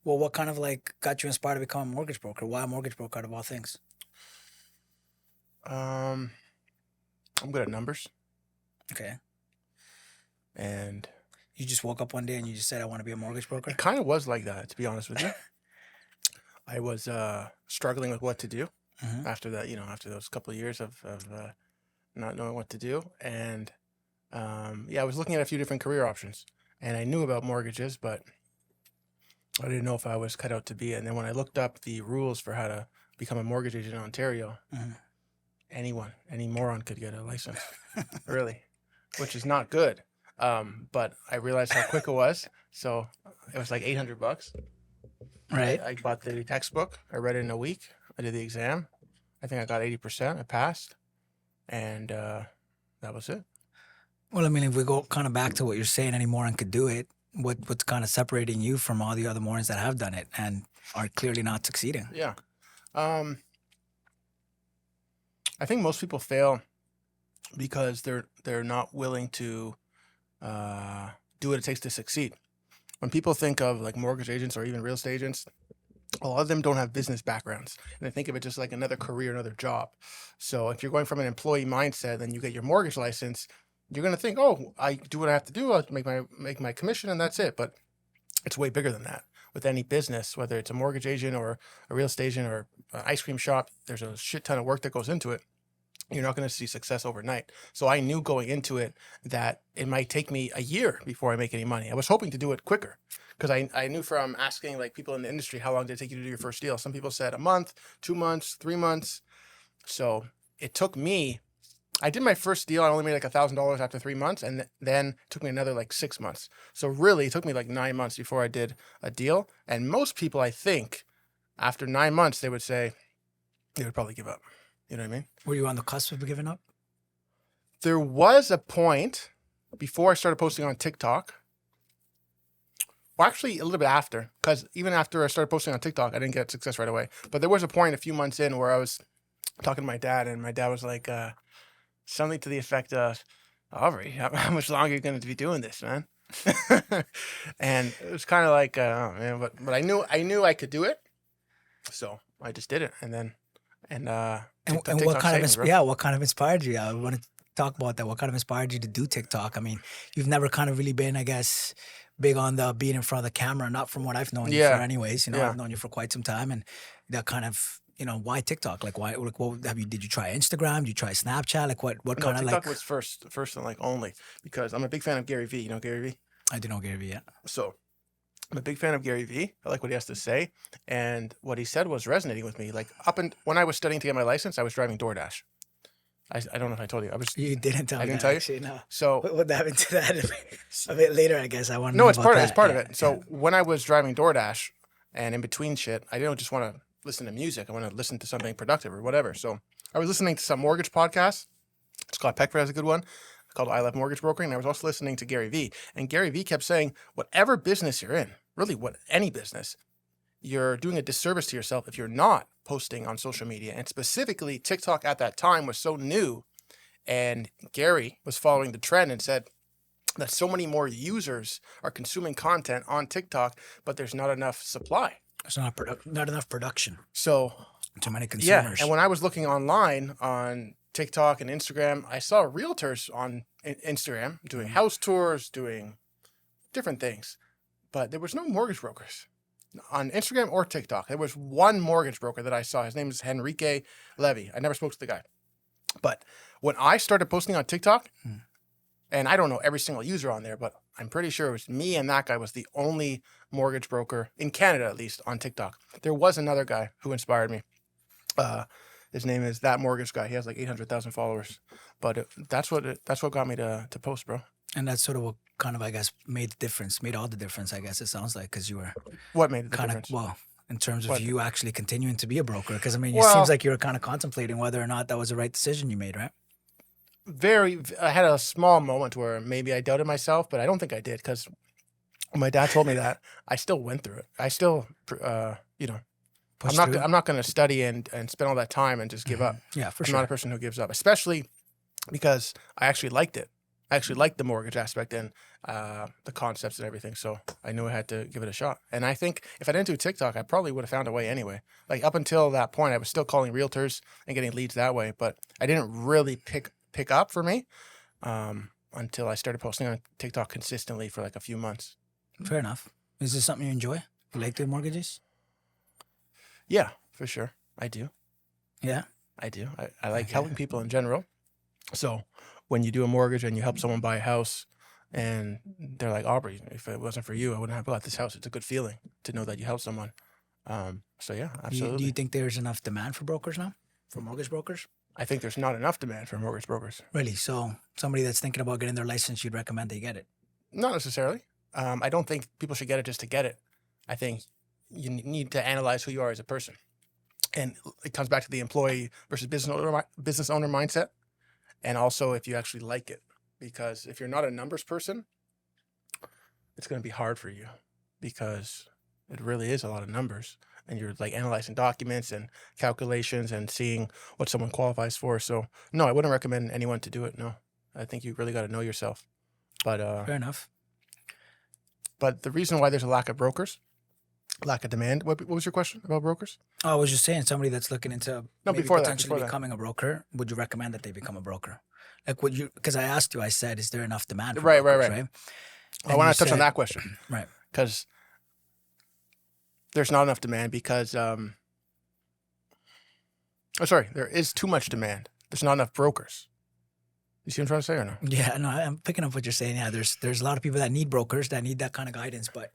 Well, what kind of like got you inspired to become a mortgage broker? Why a mortgage broker out of all things? Um, I'm good at numbers, Okay. and You just woke up one day and you just said, I want to be a mortgage broker? it kind of was like that, to be honest with you. I was struggling with what to do Mm-hmm. after that, after those couple of years of not knowing what to do. And yeah, I was looking at a few different career options, and I knew about mortgages, but I didn't know if I was cut out to be it. And then when I looked up the rules for how to become a mortgage agent in Ontario, Mm-hmm. any moron could get a license, really, which is not good. But I realized how quick it was. So it was like $800. Right. I bought the textbook. I read it in a week. I did the exam. I think I got 80%. I passed. And that was it. Well, I mean, if we go kind of back to what you're saying, any moron could do it. What's kind of separating you from all the other morons that have done it and are clearly not succeeding? Yeah. I think most people fail because they're not willing to do what it takes to succeed. When people think of like mortgage agents or even real estate agents, a lot of them don't have business backgrounds, and they think of it just like another career, another job. So if you're going from an employee mindset, then you get your mortgage license, you're going to think, oh, I do what I have to do. I'll make my commission, and that's it. But it's way bigger than that. With any business, whether it's a mortgage agent or a real estate agent or an ice cream shop, there's a shit ton of work that goes into it. You're not going to see success overnight. So I knew going into it that it might take me a year before I make any money. I was hoping to do it quicker because I knew from asking like people in the industry, how long did it take you to do your first deal? Some people said a month, 2 months, 3 months. So it took me, I did my first deal. I only made like $1,000 after 3 months. And then it took me another like 6 months. So really it took me like 9 months before I did a deal. And most people, I think after 9 months, they would say they would probably give up. You know what I mean? Were you on the cusp of giving up? There was a point before I started posting on TikTok. Well, actually, a little bit after, because even after I started posting on TikTok, I didn't get success right away. But there was a point a few months in where I was talking to my dad, and my dad was like, something to the effect of, Aubrey, how much longer are you going to be doing this, man? And it was kind of like, oh, man, but I knew I could do it. So I just did it. And then, And TikTok what kind saved me, bro. of what kind of inspired you? I want to talk about that. What kind of inspired you to do TikTok? I mean, you've never kind of really been, I guess, big on the being in front of the camera. Not from what I've known you for, Yeah, anyways. yeah. I've known you for quite some time, and that kind of, why TikTok? Like, why? Like, what have you? Did you try Instagram? Did you try Snapchat? Like, what No, kind of like? TikTok was first and like only because I'm a big fan of Gary Vee. You know Gary Vee? I didn't know Gary Vee yet. So I'm a big fan of Gary Vee. I like what he has to say. And what he said was resonating with me. Like when I was studying to get my license, I was driving DoorDash. I don't know if I told you. You didn't tell I me didn't that, tell you? actually. No. So What happened to that a bit later? I guess I want to no, know it's about part of that. it's part of Yeah, it. So when I was driving DoorDash and in between shit, I didn't just want to listen to music. I want to listen to something productive or whatever. So I was listening to some mortgage podcasts. Scott Peckford has a good one called I Love Mortgage Brokering. And I was also listening to Gary Vee. And Gary Vee kept saying, whatever business you're in, really any business, you're doing a disservice to yourself if you're not posting on social media. And specifically, TikTok at that time was so new. And Gary was following the trend and said that so many more users are consuming content on TikTok, but there's not enough supply. There's not enough production. So Too many yeah, consumers. and when I was looking online on TikTok and Instagram, I saw realtors on Instagram doing house tours, doing different things, but there was no mortgage brokers on Instagram or TikTok. There was one mortgage broker that I saw. His name is Henrique Levy. I never spoke to the guy, but when I started posting on TikTok, and I don't know every single user on there, but I'm pretty sure it was me and that guy was the only mortgage broker in Canada, at least on TikTok. There was another guy who inspired me. His name is That Mortgage Guy. He has like 800,000 followers, but that's what got me to post, bro. And that's sort of what kind of, I guess, made all the difference, I guess it sounds like, because you were What made the kind of, difference? well, in terms of What? you actually continuing to be a broker. Because, I mean, it Well- seems like you were kind of contemplating whether or not that was the right decision you made, right? I had a small moment where maybe I doubted myself, but I don't think I did because when my dad told me that, I still went through it. I still, Push I'm through. not going to study and spend all that time and just give up. Yeah, for I'm sure. not a person who gives up, especially because I actually liked it. I actually liked the mortgage aspect and the concepts and everything. So I knew I had to give it a shot. And I think if I didn't do TikTok, I probably would have found a way anyway. Like up until that point, I was still calling realtors and getting leads that way, but I didn't really pick up for me until I started posting on TikTok consistently for like a few months. Fair enough. Is this something you enjoy? You like doing mortgages? Yeah, for sure. I do. Yeah. I do. I like helping people in general. So when you do a mortgage and you help someone buy a house and they're like, Aubrey, if it wasn't for you, I wouldn't have bought this house. It's a good feeling to know that you helped someone. So yeah, absolutely. Do you think there's enough demand for brokers now? For mortgage brokers? I think there's not enough demand for mortgage brokers. Really? So somebody that's thinking about getting their license, you'd recommend they get it? Not necessarily. I don't think people should get it just to get it. I think you need to analyze who you are as a person. And it comes back to the employee versus business owner mindset. And also if you actually like it. Because if you're not a numbers person, it's going to be hard for you because it really is a lot of numbers. And you're like analyzing documents and calculations and seeing what someone qualifies for. So no, I wouldn't recommend anyone to do it. No, I think you really got to know yourself. But Fair enough. But the reason why there's a lack of brokers, lack of demand. What was your question about brokers? I was just saying, somebody that's looking into potentially becoming a broker, would you recommend that they become a broker? Like, would you? Because I asked you, I said, is there enough demand? For brokers, right. I want to touch on that question, right? Because there's not enough demand because, there is too much demand. There's not enough brokers. You see what I'm trying to say or no? Yeah, no, I'm picking up what you're saying. Yeah, there's a lot of people that need brokers, that need that kind of guidance, but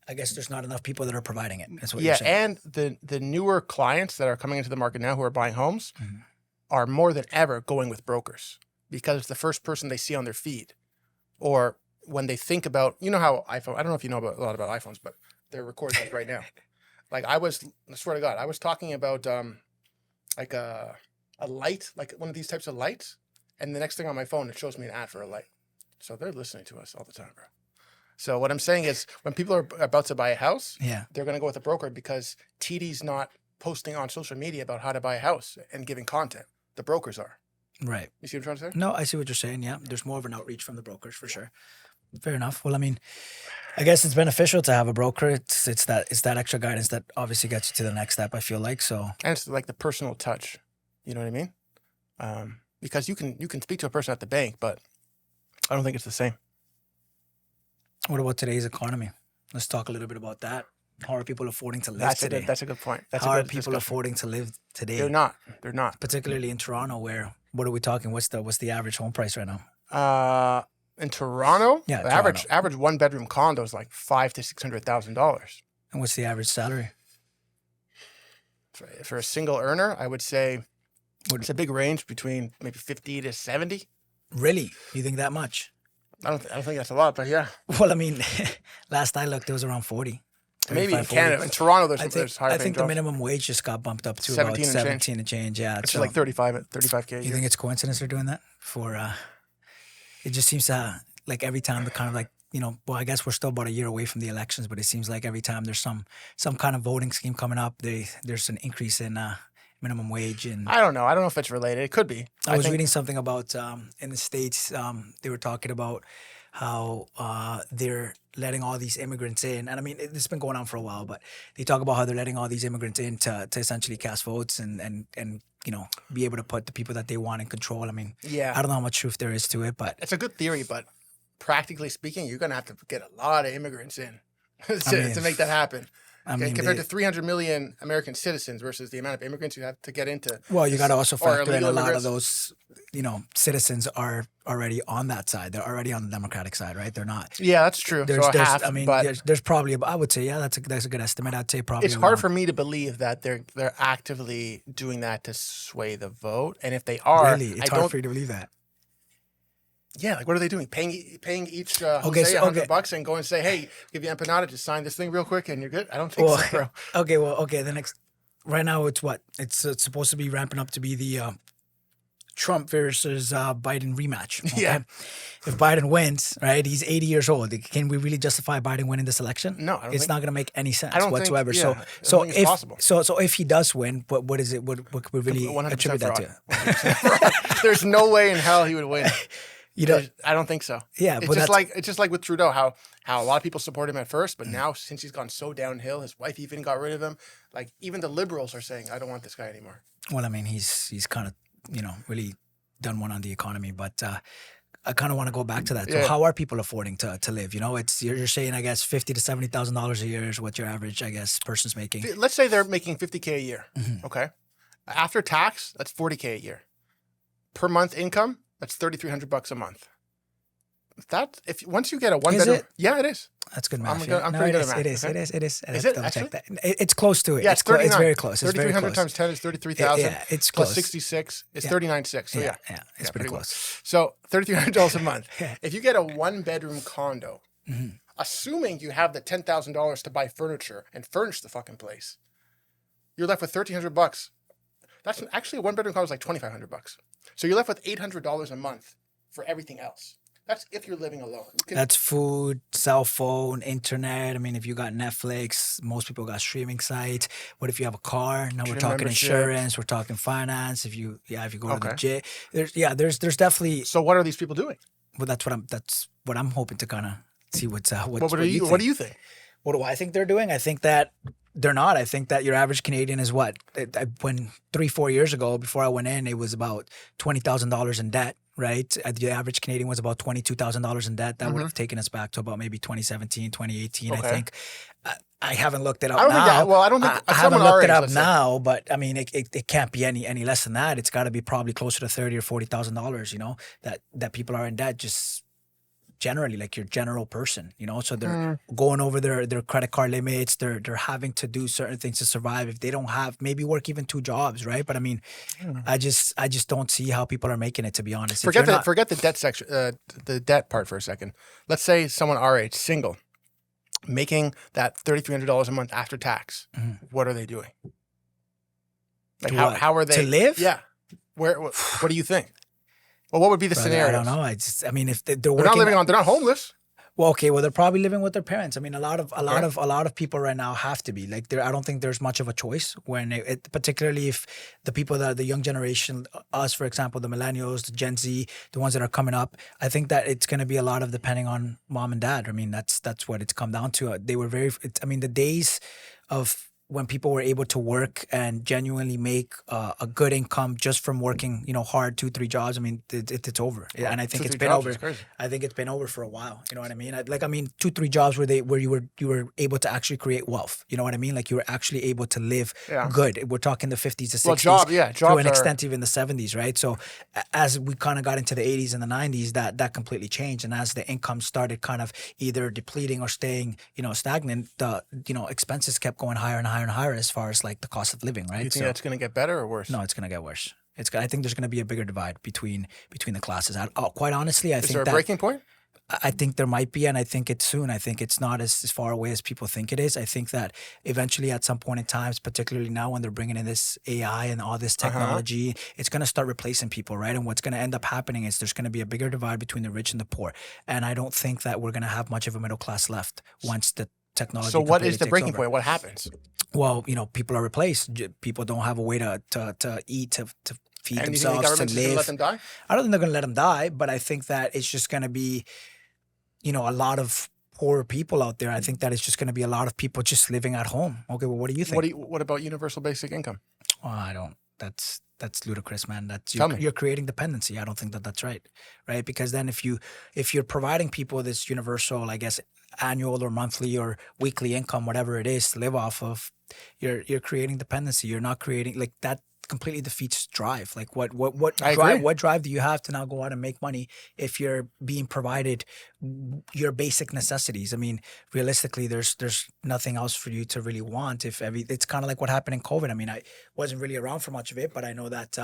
I guess there's not enough people that are providing it. That's what you're saying. And the newer clients that are coming into the market now who are buying homes are more than ever going with brokers because it's the first person they see on their feed. Or when they think about, you know how iPhone, I don't know if you know a lot about iPhones, but they're recording this right now. Like I swear to God, I was talking about like a light, like one of these types of lights. And the next thing on my phone, it shows me an ad for a light. So they're listening to us all the time, bro. So what I'm saying is when people are about to buy a house, they're going to go with a broker because TD's not posting on social media about how to buy a house and giving content. The brokers are. Right. You see what I'm trying to say? No, I see what you're saying. Yeah, there's more of an outreach from the brokers for sure. Fair enough. Well, I mean, I guess it's beneficial to have a broker. It's that extra guidance that obviously gets you to the next step, I feel like. So, and it's like the personal touch. You know what I mean? Because you can speak to a person at the bank, but I don't think it's the same. What about today's economy? Let's talk a little bit about that. How are people affording to live today? That's a good point. How are people affording to live today? They're not. Particularly in Toronto, where, what are we talking? What's the average home price right now? In Toronto, yeah, the average one bedroom condo is like $500,000 to $600,000. And what's the average salary? For a single earner, I would say it's a big range between maybe 50 to 70. Really? You think that much? I don't think that's a lot, but yeah. Well, I mean, last I looked, it was around 40. Maybe in Canada. In Toronto, there's higher I think the jobs. minimum wage just got bumped up to about 17 and change. Yeah, it's like 35K. You think it's coincidence they're doing that? It just seems like every time the kind of like, well, I guess we're still about a year away from the elections, but it seems like every time there's some kind of voting scheme coming up, there's an increase in minimum wage. And I don't know if it's related. It could be. I was reading something about in the States, they were talking about how they're letting all these immigrants in. And I mean, it's been going on for a while, but they talk about how they're letting all these immigrants in to essentially cast votes and be able to put the people that they want in control. I mean, I don't know how much truth there is to it, but it's a good theory, but practically speaking, you're going to have to get a lot of immigrants in to make that happen. I mean, compared to 300 million American citizens versus the amount of immigrants you have to get into. Well, you got to also factor in a lot of those, citizens are already on that side. They're already on the Democratic side, right? They're not. Yeah, that's true. There's probably, I would say, that's a good estimate. I'd say probably. It's hard for me to believe that they're actively doing that to sway the vote. And if they are, really, it's hard for you to believe that. Yeah, like what are they doing? Paying each Jose $100 and go and say, hey, give you empanada, just sign this thing real quick and you're good? I don't think so, bro. Okay. The next, right now it's what? It's supposed to be ramping up to be the Trump versus Biden rematch. Okay? Yeah. If Biden wins, right, he's 80 years old. Can we really justify Biden winning this election? No, I don't it's not going to make any sense whatsoever. Possible. So if he does win, what is it? What could we really attribute that to? There's no way in hell he would win. You know, I don't think so. yeah, It's but just that's like with Trudeau, how a lot of people support him at first, but now since he's gone so downhill, his wife even got rid of him. Like even the liberals are saying, I don't want this guy anymore. well, I mean, he's kind of really done one on the economy, but I kind of want to go back to that. So Yeah. how are people affording to live? It's you're saying I guess $50,000 to $70,000 a year is what your average person's making. Let's say they're making $50K a year. Mhm. Okay, after tax, that's $40K a year. Per month income, that's $3,300 a month. That once you get a one Is bedroom, it? yeah, it is. That's good I'm math. good- Yeah. I'm No, pretty it good at is. math, It is. okay? It is. It is. Is I have it to double actually? check that. It's close to it. Yeah, it's It's 39. very close. It's very 3,300 close. times 10 is 33,000. Yeah, it's plus close. 66 is Yeah. 39,600. So yeah, yeah, it's Yeah, pretty pretty close. so $3,300 a month. Yeah. If you get a one bedroom condo, Mhm. assuming you have the $10,000 to buy furniture and furnish the fucking place, you're left with $1,300. That's actually a one bedroom condo is like $2,500. So you're left with $800 a month for everything else. That's if you're living alone. You can- That's food, cell phone, internet. I mean, if you got Netflix, most people got streaming sites. What if you have a car? Now we're Gym talking membership. insurance. We're talking finance. If you go to the Okay. gym, there's definitely. So what are these people doing? Well, that's what I'm hoping to kind of see what What do you you think. What do you think? What do I think they're doing? I think that they're not. I think that your average Canadian is what? When 3-4 years ago, before I went in, it was about $20,000 in debt, right? The average Canadian was about $22,000 in debt. That would have taken us back to about maybe 2017, 2018, I Okay. think. I haven't looked it up I don't now. think that. Well, I don't think I someone haven't our looked it age, up let's say. now, but I mean, it can't be any less than that. It's got to be probably closer to $30,000 or $40,000. That people are in debt just generally, like your general person. So they're going over their credit card limits. They're having to do certain things to survive. If they don't have maybe work even 2 jobs, right? But I mean, I just don't see how people are making it. To be honest, If Forget you're not- forget the debt section, the debt part for a second. Let's say someone our age, single, making that $3,300 a month after tax. Mhm. What are they doing? Like To how what? how are they To live? Yeah. What do you think? Well, what would be the Brother, scenario? I don't know. I mean, if they're They're working, not living on. They're not homeless. well, okay, well, they're probably living with their parents. I mean, a lot of people right now have to be like. I don't think there's much of a choice when particularly if the people that the young generation, us, for example, the millennials, the Gen Z, the ones that are coming up. I think that it's going to be a lot of depending on mom and dad. I mean, that's what it's come down to. They were the days of when people were able to work and genuinely make a good income just from working, hard 2-3 jobs. I mean, it's over, and I think 2-3 it's been jobs over. is crazy. I think it's been over for a while. You know what I mean? 2-3 jobs where you were able to actually create wealth. You know what I mean? Like you were actually able to live Yeah. good. We're talking the 50s to 60s. Well, to jobs an are- extent even the 70s, right? So as we kind of got into the 80s and the 90s, that completely changed. And as the income started kind of either depleting or staying, stagnant, the expenses kept going higher and higher and higher as far as like the cost of living, right? You think that's going to get better or worse? No, it's going to get worse. I think there's going to be a bigger divide between the classes. Quite honestly, I Is think there a that breaking point? I think there might be, and I think it's soon. I think it's not as far away as people think it is. I think that eventually, at some point in time, particularly now when they're bringing in this AI and all this technology, it's going to start replacing people, right? And what's going to end up happening is there's going to be a bigger divide between the rich and the poor. And I don't think that we're going to have much of a middle class left once the technology. So what completely is the takes breaking over. point? What happens? Well, people are replaced. People don't have a way to eat, to feed And you think the themselves, to government's just going to live. let them die? I don't think they're going to let them die, but I think that it's just going to be, a lot of poor people out there. I think that it's just going to be a lot of people just living at home. Okay, well, what do you think? What about universal basic income? Oh, I don't. That's ludicrous, man. Tell me. You're creating dependency. I don't think that that's right, Because then if you're providing people this universal, I guess, annual or monthly or weekly income, whatever it is, to live off of, you're creating dependency. You're not creating like that. Completely defeats drive. Like what I drive? agree. What drive do you have to now go out and make money if you're being provided your basic necessities? I mean, realistically, there's nothing else for you to really want. It's kind of like what happened in COVID. I mean, I wasn't really around for much of it, but I know that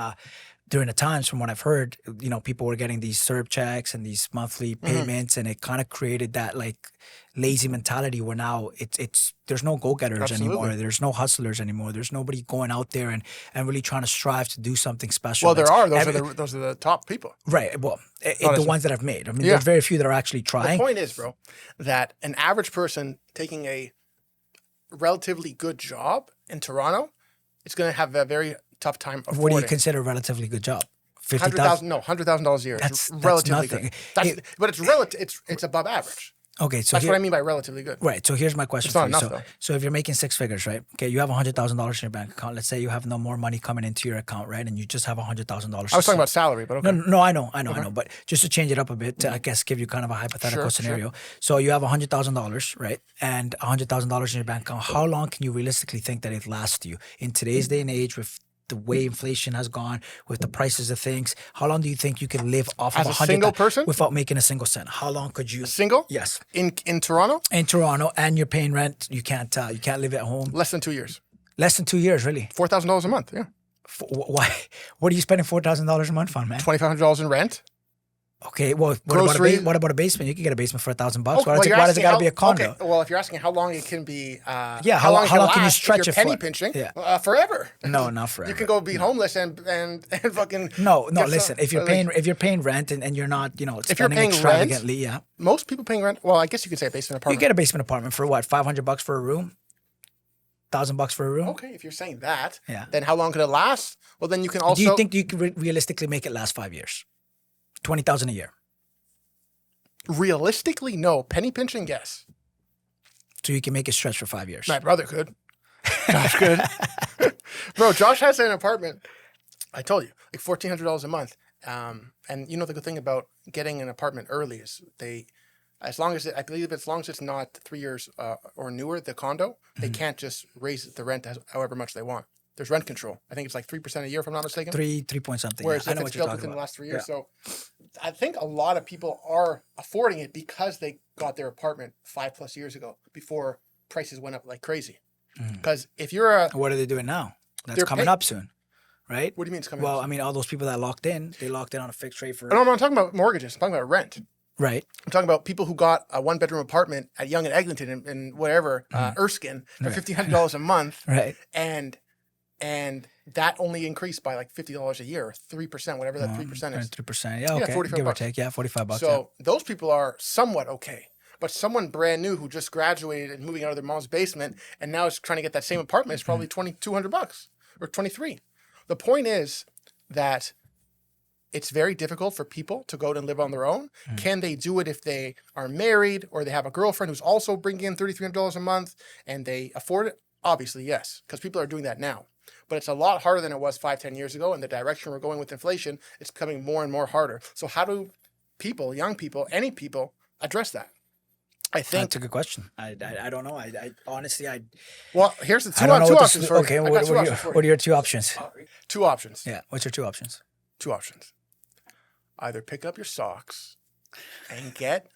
during the times, from what I've heard, people were getting these CERB checks and these monthly payments, and it kind of created that like lazy mentality where now it's there's no go-getters Absolutely. anymore. There's no hustlers anymore. There's nobody going out there and really trying to strive to do something special. Well, there That's- are. Those are the top people. right. Well, Not the as- ones that I've made. I mean, Yeah. there's very few that are actually The trying. point is, bro, that an average person taking a relatively good job in Toronto is going to have a very tough time affording. What do you consider a relatively good job? 50,000. $100,000 a year. That's It's relatively nothing. good. But it's relative. It's above average. Okay, so That's what I mean by relatively good. right. So here's my question It's for not you. enough, So, though. so if you're making six figures, right? Okay, you have $100,000 in your bank account. Let's say you have no more money coming into your account, right? And you just have $100,000. I was talking about salary, but okay. No, I know. But just to change it up a bit, to, I guess give you kind of a hypothetical Sure, scenario. So you have $100,000, right? And $100,000 in your bank account. How long can you realistically think that it lasts you in today's day and age with the way inflation has gone, with the prices of things? How long do you think you can live off As of a 100 single person? without making a single cent? How long could you? Single? Yes, In Toronto, in Toronto, and you're paying rent. You can't live at home. less than 2 years. Less than 2 years, really. $4,000 a month. Yeah. Why? What are you spending $4,000 a month on, man? $2,500 in rent. Okay, well, Grocery- what about a basement? You can get a basement for $1,000 Oh, bucks. well, Why you're does it asking got to how- be a condo? Okay, well, if you're asking how long it can be, Yeah, how long can you last, stretch if you're it penny for? pinching, Yeah. forever. No, not forever. You can go be homeless and fucking. No, get listen. some- If you're like, paying rent and you're not, you're spending paying rent, extravagantly, yeah, most people paying rent. Well, I guess you could say a basement you apartment. get a basement apartment for what? $500 for a room, $1,000 for a room. Okay, if you're saying that, Yeah. then how long could it last? Well, then you can also. Do you think you can realistically make it last 5 years? 20,000 a year. realistically, no. Penny pinching, yes. So you can make it stretch for 5 years. My brother could. Josh could. Bro, Josh has an apartment. I told you, like $1,400 a month. And you know the good thing about getting an apartment early is as long as it's not 3 years or newer, the condo, they can't just raise the rent however much they want. There's rent control. I think it's like 3% a year, if I'm not mistaken. Three point something. Whereas I if know it's what you're built talking within the about. last 3 years. So I think a lot of people are affording it because they got their apartment 5+ years ago before prices went up like crazy. Because if you're a... What are they doing now? That's They're coming pay- up soon, right? What do you mean it's coming Well, up? I mean, all those people that they locked in on a fixed rate for. No, I'm not talking about mortgages. I'm talking about rent. Right. I'm talking about people who got a 1-bedroom apartment at Yonge and Eglinton and whatever, Erskine, for $1,500 a month. Right. And that only increased by like $50 a year, or 3%, whatever that 3% is. 3%. Yeah, okay. 45 Give or bucks. take. Yeah, $45. So those people are somewhat okay. But someone brand new who just graduated and moving out of their mom's basement and now is trying to get that same apartment is probably $2,200 or $23. The point is that it's very difficult for people to go out and live on their own. Can they do it if they are married or they have a girlfriend who's also bringing in $3,300 a month and they afford it? Obviously, yes, because people are doing that now. But it's a lot harder than it was 5-10 years ago. And the direction we're going with inflation, it's becoming more and more harder. So how do people, young people, any people, address that? I think. That's a good question. I don't know. I honestly, Well, here's the I don't know two what options this, for you. okay, I got what, two what, are options your, for you. what are your two options? Two options. Yeah. What's your two options? Two options. Either pick up your socks and get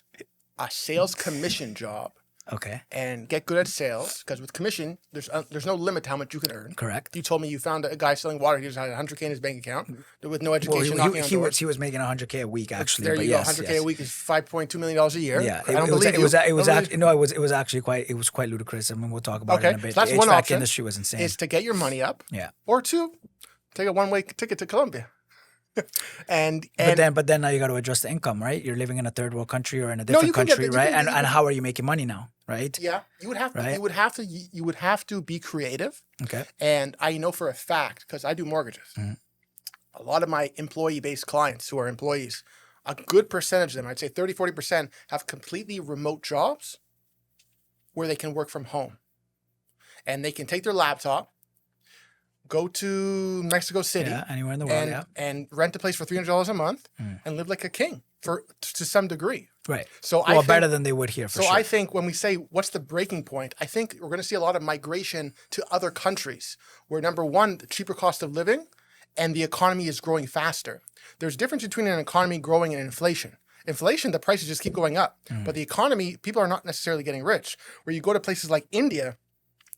a sales commission job Okay. and get good at sales, because with commission, there's no limit to how much you can earn. Correct. You told me you found a guy selling water. He just had $100K in his bank account with no Well, education. knocking on doors. he was making $100K a week actually. There but you yes, go. $100K yes. a week is $5.2 million a year. Yeah, I don't it was, believe it was, you. it was I don't actually no, it was actually quite ludicrous. I mean, we'll talk about it in a Okay, bit. so that's the one HVAC option. industry was insane. Is to get your money up. Yeah. Or two, take a one-way ticket to Colombia. and But then now you got to adjust the income, right? You're living in a third world country or in a you different can get country, the- you right? can- And you can- how are you making money now, right? yeah, you would have to. Right. You would have to be creative. Okay. And I know for a fact, because I do mortgages, a lot of my employee-based clients who are employees, a good percentage of them, I'd say 30-40%, have completely remote jobs where they can work from home. And they can take their laptop, go to Mexico City, Yeah, anywhere in the world, yeah. and rent a place for $300 a month and live like a king to some degree. Right. So Well, I better than they would here for so sure. I think when we say what's the breaking point, I think we're going to see a lot of migration to other countries where, number one, the cheaper cost of living and the economy is growing faster. There's a difference between an economy growing and inflation. Inflation, the prices just keep going up. But the economy, people are not necessarily getting rich. Where you go to places like India,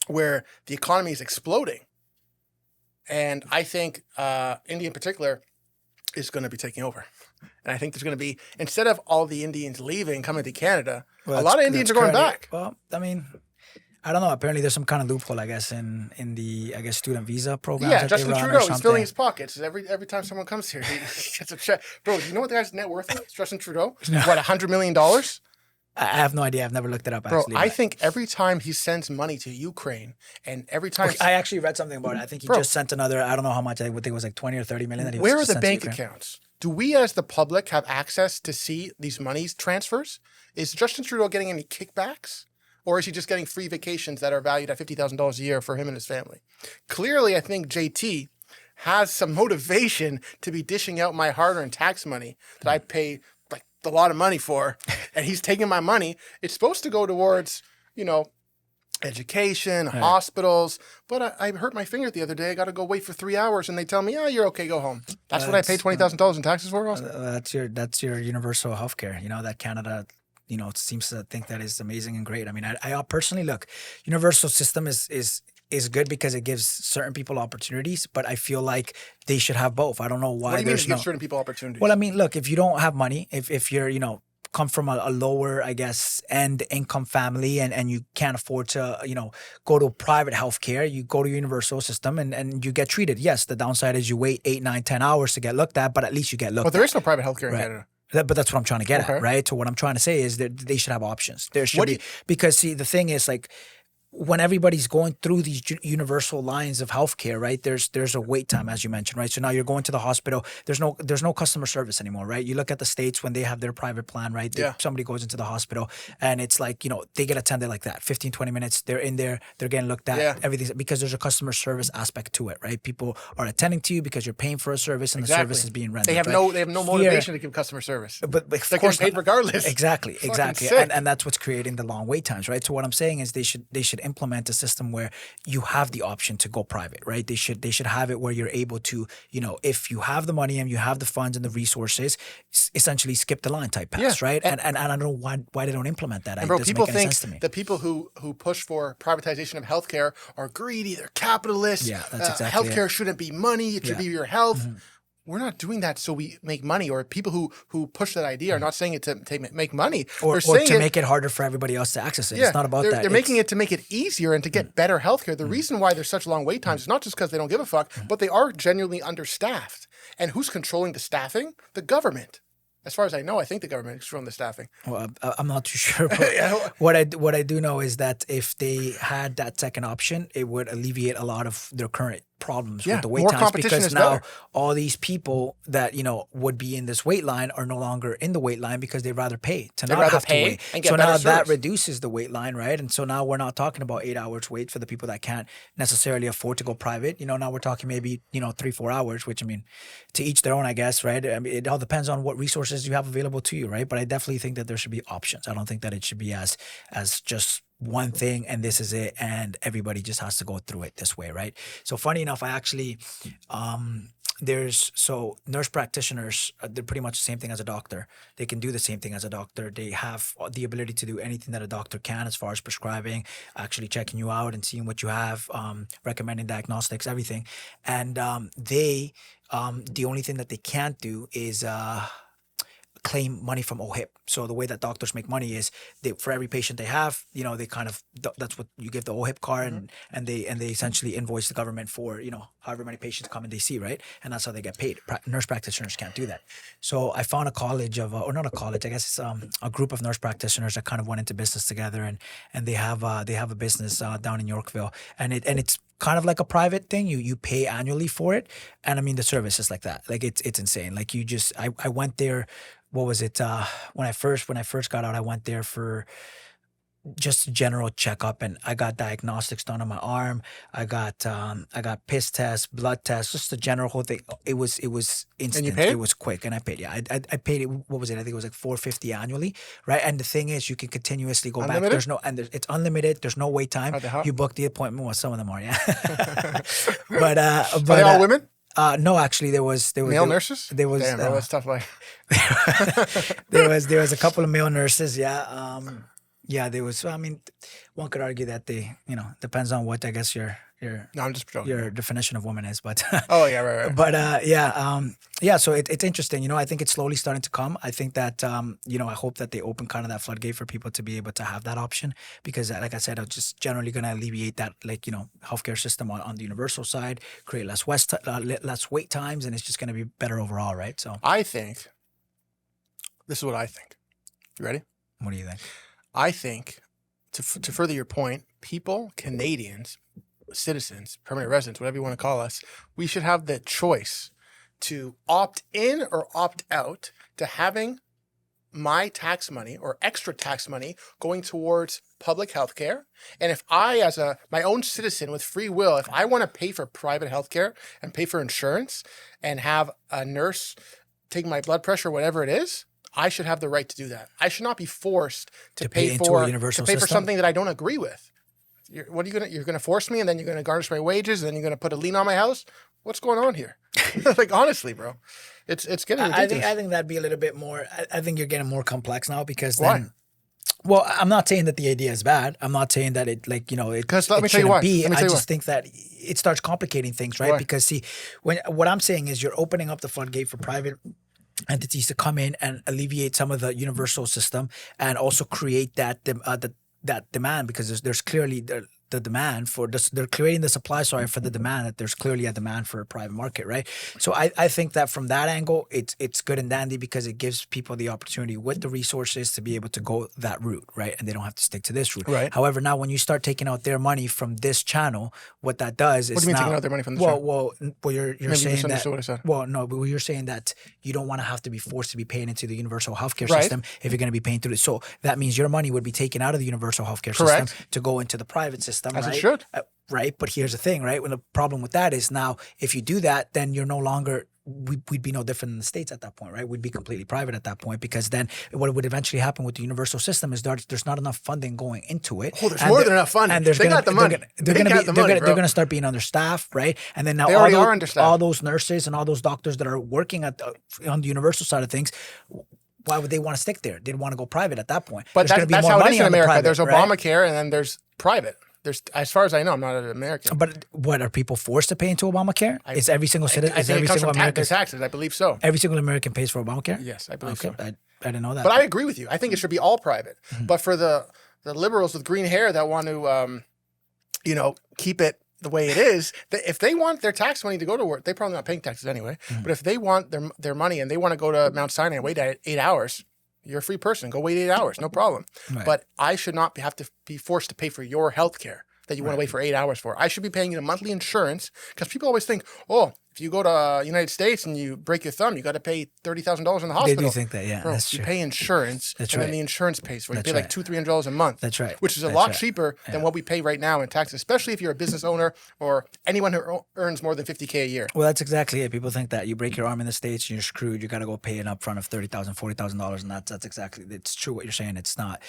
where the economy is exploding. And I think India in particular is going to be taking over. And I think there's going to be, instead of all the Indians leaving, coming to Canada, Well, a lot of that's- Indians are that's going currently- back. Well, I mean, I don't know. Apparently, there's some kind of loophole, I guess, in the student visa program. Yeah, Justin Trudeau, he's filling his pockets. Every time someone comes here, he gets a check. Bro, do you know what the guy's net worth is? Justin Trudeau? What, $100 million? I have no idea. I've never looked it up Bro, actually. I But think every time he sends money to Ukraine and every time, okay, I actually read something about it. I think he bro, just sent another. I don't know how much. I would think it was like 20 or 30 million that he was where are just the sent to bank Ukraine. accounts? Do we as the public have access to see these monies transfers? Is Justin Trudeau getting any kickbacks? Or is he just getting free vacations that are valued at $50,000 a year for him and his family? Clearly, I think JT has some motivation to be dishing out my hard-earned tax money that I pay like a lot of money for, and he's taking my money. It's supposed to go towards, education, hospitals. But I hurt my finger the other day. I got to go wait for 3 hours, and they tell me, "Oh, you're okay. Go home." That's what I pay $20,000 in taxes for. That's your universal healthcare. That Canada, seems to think that is amazing and great. I mean, I personally look, universal system is good because it gives certain people opportunities, but I feel like they should have both. I don't know why What do you mean there's it no. gives certain people opportunities? Well, I mean, look, if you don't have money, if you're, come from a lower, I guess, end income family and you can't afford to, go to private healthcare, you go to universal system and you get treated. Yes, the downside is you wait 8, 9, 10 hours to get looked at, but at least you get looked But there at. is no private healthcare in Right. Canada. But that's what I'm trying to get Okay. at, right? So what I'm trying to say is that they should have options. There should What do be, because see, the thing is like, when everybody's going through these universal lines of healthcare, right? There's a wait time, as you mentioned, right? So now you're going to the hospital. There's no customer service anymore, right? You look at the States when they have their private plan, right? Yeah. Somebody goes into the hospital and it's like, they get attended like that. 15, 20 minutes, they're in there, they're getting looked at, Yeah. everything's because there's a customer service aspect to it, right? People are attending to you because you're paying for a service and the service is being rendered. They have right? no motivation to give customer service. But of They're getting course paid not. regardless. Exactly, Fucking exactly, sick. and that's what's creating the long wait times, right? So what I'm saying is they should implement a system where you have the option to go private, right? They should have it where you're able to, if you have the money and you have the funds and the resources, essentially skip the line type pass, right? And I don't know why they don't implement that. And bro, It doesn't people make any think sense to me. the people who push for privatization of healthcare are greedy, they're capitalists. Yeah, that's exactly healthcare shouldn't be money, it should be your health. We're not doing that so we make money, or people who push that idea are not saying it to make money. Or They're saying to make it harder for everybody else to access it. It's not about that. They're making it to make it easier and to get better healthcare. The reason why there's such long wait times is not just because they don't give a fuck, but they are genuinely understaffed. And who's controlling the staffing? The government. As far as I know, I think the government is controlling the staffing. Well, I'm not too sure. But what I do know is that if they had that second option, it would alleviate a lot of their current problems with the wait more times, competition because is now better. all these people that would be in this wait line are no longer in the wait line because they'd rather pay to not rather have pay to wait. and get So better now that service. reduces the wait line, right? And so now we're not talking about 8 hours wait for the people that can't necessarily afford to go private. Now we're talking maybe 3-4 hours, which I mean, to each their own, I guess, right? I mean, it all depends on what resources you have available to you, right? But I definitely think that there should be options. I don't think that it should be as just one thing and this is it and everybody just has to go through it this way, right? So funny enough, I actually nurse practitioners, they're pretty much the same thing as a doctor. They can do the same thing as a doctor. They have the ability to do anything that a doctor can as far as prescribing, actually checking you out and seeing what you have, recommending diagnostics, everything. And the only thing that they can't do is claim money from OHIP. So the way that doctors make money is for every patient they have, they kind of, that's what you give the OHIP card and they essentially invoice the government for, however many patients come and they see, right? And that's how they get paid. Nurse practitioners can't do that. So I found a college or not a college, I guess it's a group of nurse practitioners that kind of went into business together and they have a business down in Yorkville and it's kind of like a private thing. You pay annually for it. And I mean, the service is like that. Like it's insane. Like I went there, what was it? When I first got out, I went there for just a general checkup and I got diagnostics done on my arm. I got piss tests, blood tests, just the general whole thing. It was instant. And you paid? It was quick and I paid. Yeah. I paid it. What was it? I think it was like $450 annually. Right. And the thing is you can continuously go Unlimited? back. It's unlimited. There's no wait time. Are they hot? You book the appointment. Well, some of them are, yeah. but Are they all women? No, actually there was Male nurses? There was Damn, bro, that's tough life. there was a couple of male nurses, yeah. Yeah, there was. I mean, one could argue that they, depends on what I guess your No, I'm just joking. your definition of woman is, but Oh yeah, right. but yeah. So it's interesting. I think it's slowly starting to come. I think that I hope that they open kind of that floodgate for people to be able to have that option because, like I said, it's just generally going to alleviate that, healthcare system on the universal side, create less wait times, and it's just going to be better overall, right? So, I think this is what I think. You ready? what do you think? I think to further your point, people, Canadians, citizens, permanent residents, whatever you want to call us, we should have the choice to opt in or opt out to having my tax money or extra tax money going towards public health care. And if I, as my own citizen with free will, if I want to pay for private health care and pay for insurance and have a nurse take my blood pressure, whatever it is, I should have the right to do that. I should not be forced to pay into for a universal for system? something that I don't agree with. You're gonna force me, and then you're gonna garnish my wages, and then you're gonna put a lien on my house. What's going on here? Like, honestly, bro, it's getting ridiculous. I think that'd be a little bit more. I think you're getting more complex now because Why? then. Well, I'm not saying that the idea is bad. I'm not saying that it like it. 'Cause let it me tell you shouldn't why. be. Let me I tell you just think that it starts complicating things, right? Why? Because see, what I'm saying is you're opening up the floodgate for private entities to come in and alleviate some of the universal system and also create that that demand because there's clearly the demand for this, they're creating the supply for the demand that there's clearly a demand for a private market, right? So I think that from that angle it's good and dandy because it gives people the opportunity with the resources to be able to go that route, right? And they don't have to stick to this route. Right. However, now when you start taking out their money from this channel, what that does is What do you mean now, taking out their money from the channel? well, you're Maybe you saying that. misunderstood what I said. Well, no, but you're saying that you don't want to have to be forced to be paying into the universal healthcare Right. system if you're going to be paying through it. So that means your money would be taken out of the universal healthcare Correct. system to go into the private system, As it right? should. Right. But here's the thing, right? When the problem with that is now, if you do that, then you're no longer. We'd be no different than the States at that point, right? We'd be completely private at that point because then what would eventually happen with the universal system is there's not enough funding going into it. Oh, there's more than enough funding. And there's They gonna, got the money. They're They going to got be the money, they're bro. going to start being understaffed, right? And then now They all already those, are understaffed. all those nurses and all those doctors that are working on the universal side of things, why would they want to stick there? They'd want to go private at that point. But There's gonna be that's more how it money is in on the America. private, There's right? Obamacare, and then there's private. There's, as far as I know, I'm not an American. But what are people forced to pay into Obamacare? Is every single citizen? I Is think every it comes single from American? their taxes. I believe so. Every single American pays for Obamacare. Yes, I believe Okay, so. I didn't know that. But I agree with you. I think it should be all private. Mm-hmm. But for the liberals with green hair that want to, keep it the way it is, if they want their tax money to go to work, they're probably not paying taxes anyway. Mm-hmm. But if they want their money and they want to go to Mount Sinai and wait 8 hours, you're a free person. Go wait 8 hours, no problem. Right. But I should not have to be forced to pay for your health care that you want to wait for 8 hours for. I should be paying you a monthly insurance because people always think, oh, if you go to United States and you break your thumb, you got to pay $30,000 in the They hospital. do think that, yeah, Bro, that's you true. pay insurance, That's and then right. the insurance pays for it. You That's pay like right. $200-300 a month. That's right. Which is a That's lot right. cheaper than what we pay right now in taxes, especially if you're a business owner or anyone who earns more than $50K a year. Well, that's exactly it. People think that you break your arm in the States and you're screwed. You got to go pay an upfront of $30,000, $40,000, and that's exactly. It's true what you're saying. It's not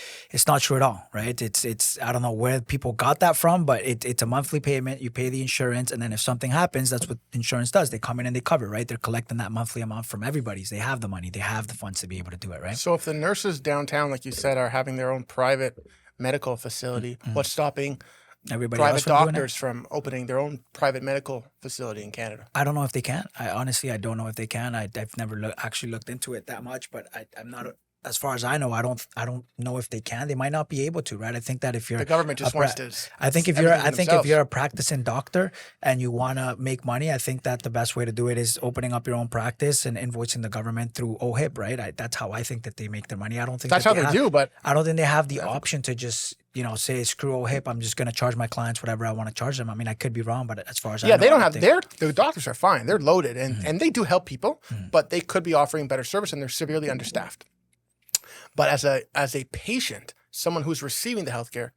true at all, right? It's I don't know where people got that from, but it's a monthly payment. You pay the insurance, and then if something happens, that's what insurance does. They come in and they cover, right? They're collecting that monthly amount from everybody. They have the money. They have the funds to be able to do it, right? So if the nurses downtown, like you said, are having their own private medical facility, what's stopping Everybody private else from doing it? doctors from opening their own private medical facility in Canada? I don't know if they can. I honestly don't know if they can. I've never actually looked into it that much, but I'm not. As far as I know, I don't know if they can. They might not be able to, right? I think that if you're The government just a wants pra- to. I think if you're a practicing doctor and you want to make money, I think that the best way to do it is opening up your own practice and invoicing the government through OHIP, right? That's how I think that they make their money. I don't think That's that how they have- do, but I don't think they have the option to just say screw OHIP. I'm just going to charge my clients whatever I want to charge them. I mean, I could be wrong, but as far as I know, yeah, they don't I have think- the doctors are fine. They're loaded and they do help people, but they could be offering better service and they're severely understaffed. But as a patient, someone who's receiving the healthcare,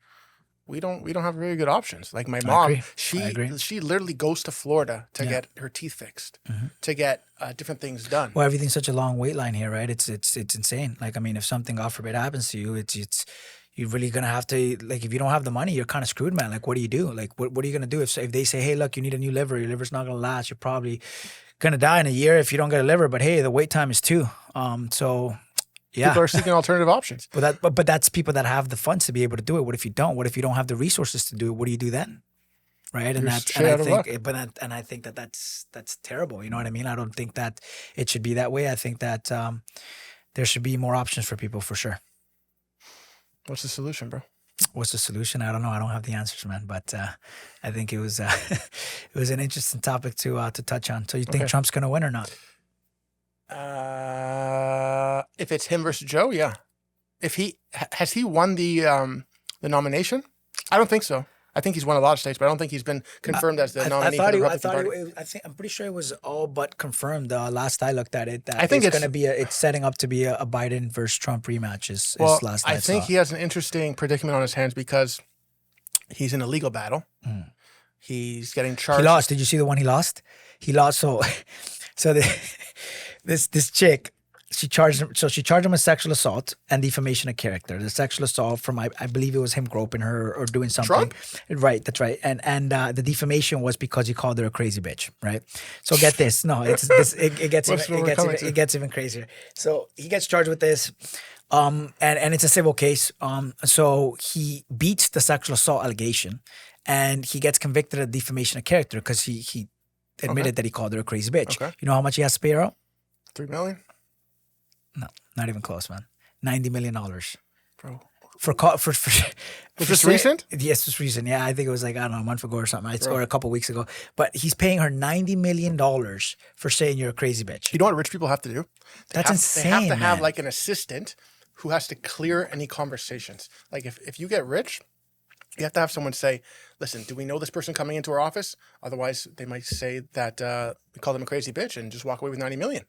we don't have very good options. Like my mom, agree. I agree. she literally goes to Florida to get her teeth fixed, to get different things done. Well, everything's such a long wait line here, right? It's insane. Like, I mean, if something, God forbid, happens to you, it's you're really gonna have to, like, if you don't have the money, you're kind of screwed, man. Like, what do you do? Like, what are you gonna do if they say, hey, look, you need a new liver, your liver's not gonna last, you're probably gonna die in a year if you don't get a liver. But hey, the wait time is 2. So yeah. People are seeking alternative options. But that's people that have the funds to be able to do it. What if you don't? What if you don't have the resources to do it? What do you do then? Right, and You're that's straight out of luck. I think that's terrible. You know what I mean? I don't think that it should be that way. I think that there should be more options for people for sure. What's the solution, bro? What's the solution? I don't know. I don't have the answers, man. But I think it was it was an interesting topic to touch on. So you think Okay. Trump's gonna win or not? If it's him versus Joe, yeah. if he has he won the nomination? I don't think so. I think he's won a lot of states, but I don't think he's been confirmed as the nominee for the Republican Party. I think I'm pretty sure it was all but confirmed. Last I looked at it, that I think it's going to be it's setting up to be a Biden versus Trump rematch. Is last I think he has an interesting predicament on his hands because he's in a legal battle. He's getting charged. He lost. Did you see the one he lost? He lost. So this chick. She charged him with sexual assault and defamation of character. The sexual assault from I believe it was him groping her or doing something. Trump? Right, that's right. And the defamation was because he called her a crazy bitch, right? So get this. No, it gets even crazier. So he gets charged with this. And it's a civil case. So he beats the sexual assault allegation and he gets convicted of defamation of character because he admitted that he called her a crazy bitch. Okay. You know how much he has to pay her out? $3 million? No, not even close, man. $90 million. Bro. For Was this recent? Yes, it's recent. Yeah, I think it was like, I don't know, a month ago or something, or a couple weeks ago. But he's paying her $90 million for saying you're a crazy bitch. You know what rich people have to do? That's insane. They have to have man. like an assistant who has to clear any conversations. Like if you get rich, you have to have someone say, listen, do we know this person coming into our office? Otherwise, they might say that we call them a crazy bitch and just walk away with $90 million.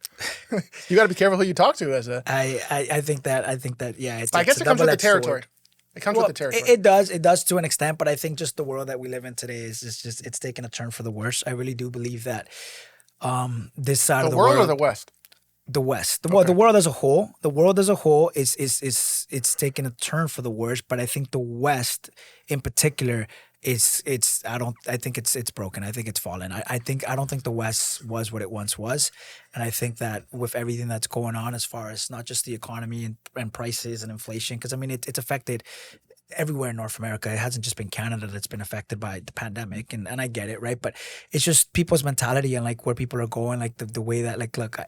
You got to be careful who you talk to as a... I think that, yeah. I guess it comes with the territory. Sword. It comes with the territory. It does to an extent, but I think just the world that we live in today it's taking a turn for the worse. I really do believe that this side of the world... The world or the West? The West, the world as a whole, is taking a turn for the worse. But I think the West, in particular, I think it's broken. I think it's fallen. I don't think the West was what it once was, and I think that with everything that's going on as far as not just the economy and prices and inflation, because I mean it's affected everywhere in North America. It hasn't just been Canada that's been affected by the pandemic, and I get it, right? But it's just people's mentality and like where people are going, like the way that like, look, I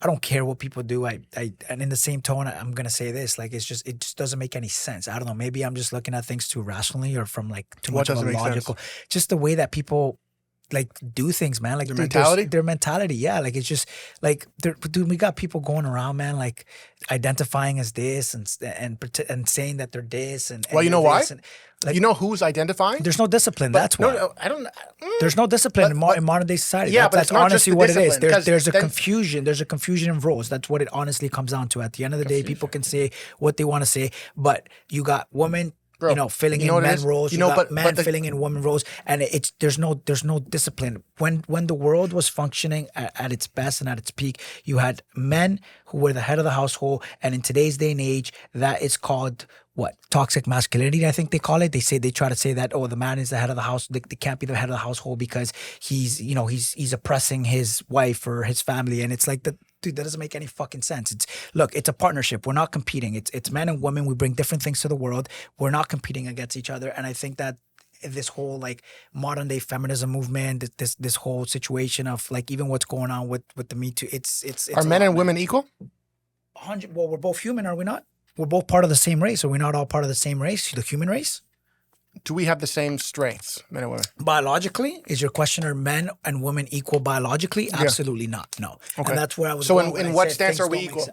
don't care what people do. And in the same tone, I'm gonna say this, like it just doesn't make any sense. I don't know. Maybe I'm just looking at things too rationally or from like too much of a logical. Just the way that people like do things, man. Like their mentality, yeah. Like it's just like, dude, we got people going around, man, like identifying as this and saying that they're this and well, you know why? And, like, you know who's identifying? There's no discipline. That's why. No, I don't. There's no discipline in modern day society. Yeah, but that's it's not honestly just what it is. There's a then, confusion. There's a confusion in roles. That's what it honestly comes down to. At the end of the day, people can say what they want to say, but you got women. Bro, filling in men roles. You got men filling in women roles, and there's no discipline. When the world was functioning at its best and at its peak, you had men who were the head of the household, and in today's day and age, that is called what? Toxic masculinity, I think they call it. They try to say that, oh, the man is the head of the house. They can't be the head of the household because he's oppressing his wife or his family, and it's like that. Dude, that doesn't make any fucking sense. It's a partnership. We're not competing. It's men and women. We bring different things to the world. We're not competing against each other. And I think that this whole like modern day feminism movement, this whole situation of like even what's going on with the Me Too, it's are men and women equal? 100. Well, we're both human, are we not? We're both part of the same race. Are we not all part of the same race, the human race? Do we have the same strengths, men and women? Biologically, is your question, are men and women equal biologically? Absolutely not. No. Okay. And that's where I was. So in what stance are we equal?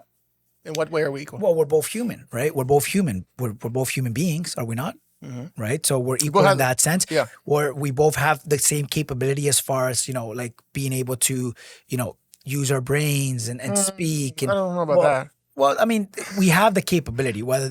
In what way are we equal? Well, we're both human, right? We're both human. We're both human beings, are we not? Mm-hmm. Right. So we're equal in that sense. Yeah. Where we both have the same capability as far as like being able to use our brains and speak. And, I don't know about that. Well, I mean, we have the capability, whether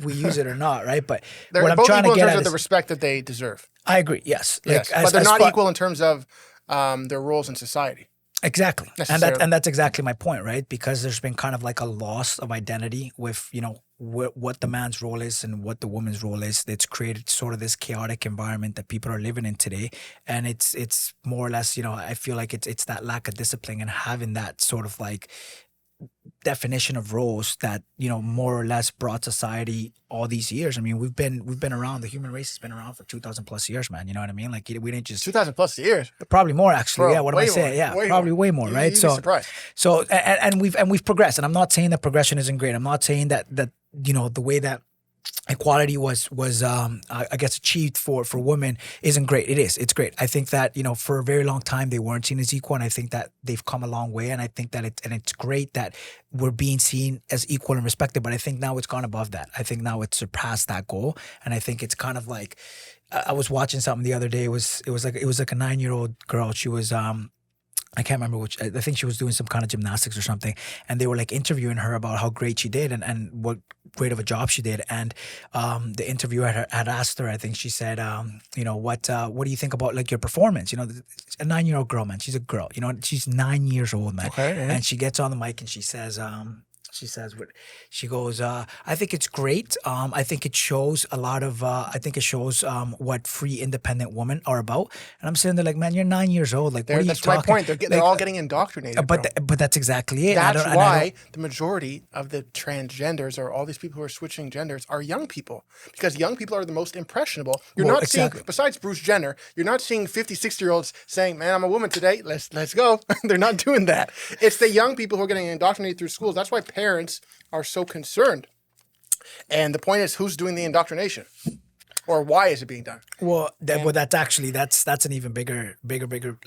we use it or not, right? But what I'm both trying to equal get in at terms of is the respect that they deserve. I agree. Yes, yes, but they're not equal in terms of their roles in society. Exactly, and that's exactly my point, right? Because there's been kind of like a loss of identity with what the man's role is and what the woman's role is. It's created sort of this chaotic environment that people are living in today, and it's more or less, I feel like it's that lack of discipline and having that sort of like definition of roles that more or less brought society all these years. I mean, we've been around. The human race has been around for 2,000 plus years, man. You know what I mean? Like we didn't just 2,000 plus years. Probably more, actually. Bro, yeah. What am I saying? Yeah, probably way more, right? You'd be surprised. So and we've progressed. And I'm not saying that progression isn't great. I'm not saying that the way that equality was I guess achieved for women isn't great. It's great. I think that, you know, for a very long time they weren't seen as equal, and I think that they've come a long way, and I think that it's great that we're being seen as equal and respected. But I think now it's gone above that. I think now it's surpassed that goal, and I think it's kind of like I was watching something the other day. It was like a 9-year-old girl. She was I can't remember which. I think she was doing some kind of gymnastics or something, and they were like interviewing her about how great she did and what great of a job she did. And the interviewer had asked her. I think she said, you know, what do you think about like your performance? You know, a 9-year-old girl, man. She's a girl. You know, she's 9 years old, man. Okay. Yeah. And she gets on the mic and she says. She goes, I think it's great. I think it shows a lot of, I think it shows what free, independent women are about. And I'm sitting there like, man, you're 9 years old. Like, what are you That's my talking? point. They're all getting indoctrinated. Bro. But that's exactly it. That's why the majority of the transgenders or all these people who are switching genders are young people, because young people are the most impressionable. You're not seeing, besides Bruce Jenner, you're not seeing 50, 60-year-olds saying, man, I'm a woman today. Let's go. They're not doing that. It's the young people who are getting indoctrinated through schools. That's why parents are so concerned. And the point is, who's doing the indoctrination? Or why is it being done? Well, that's an even bigger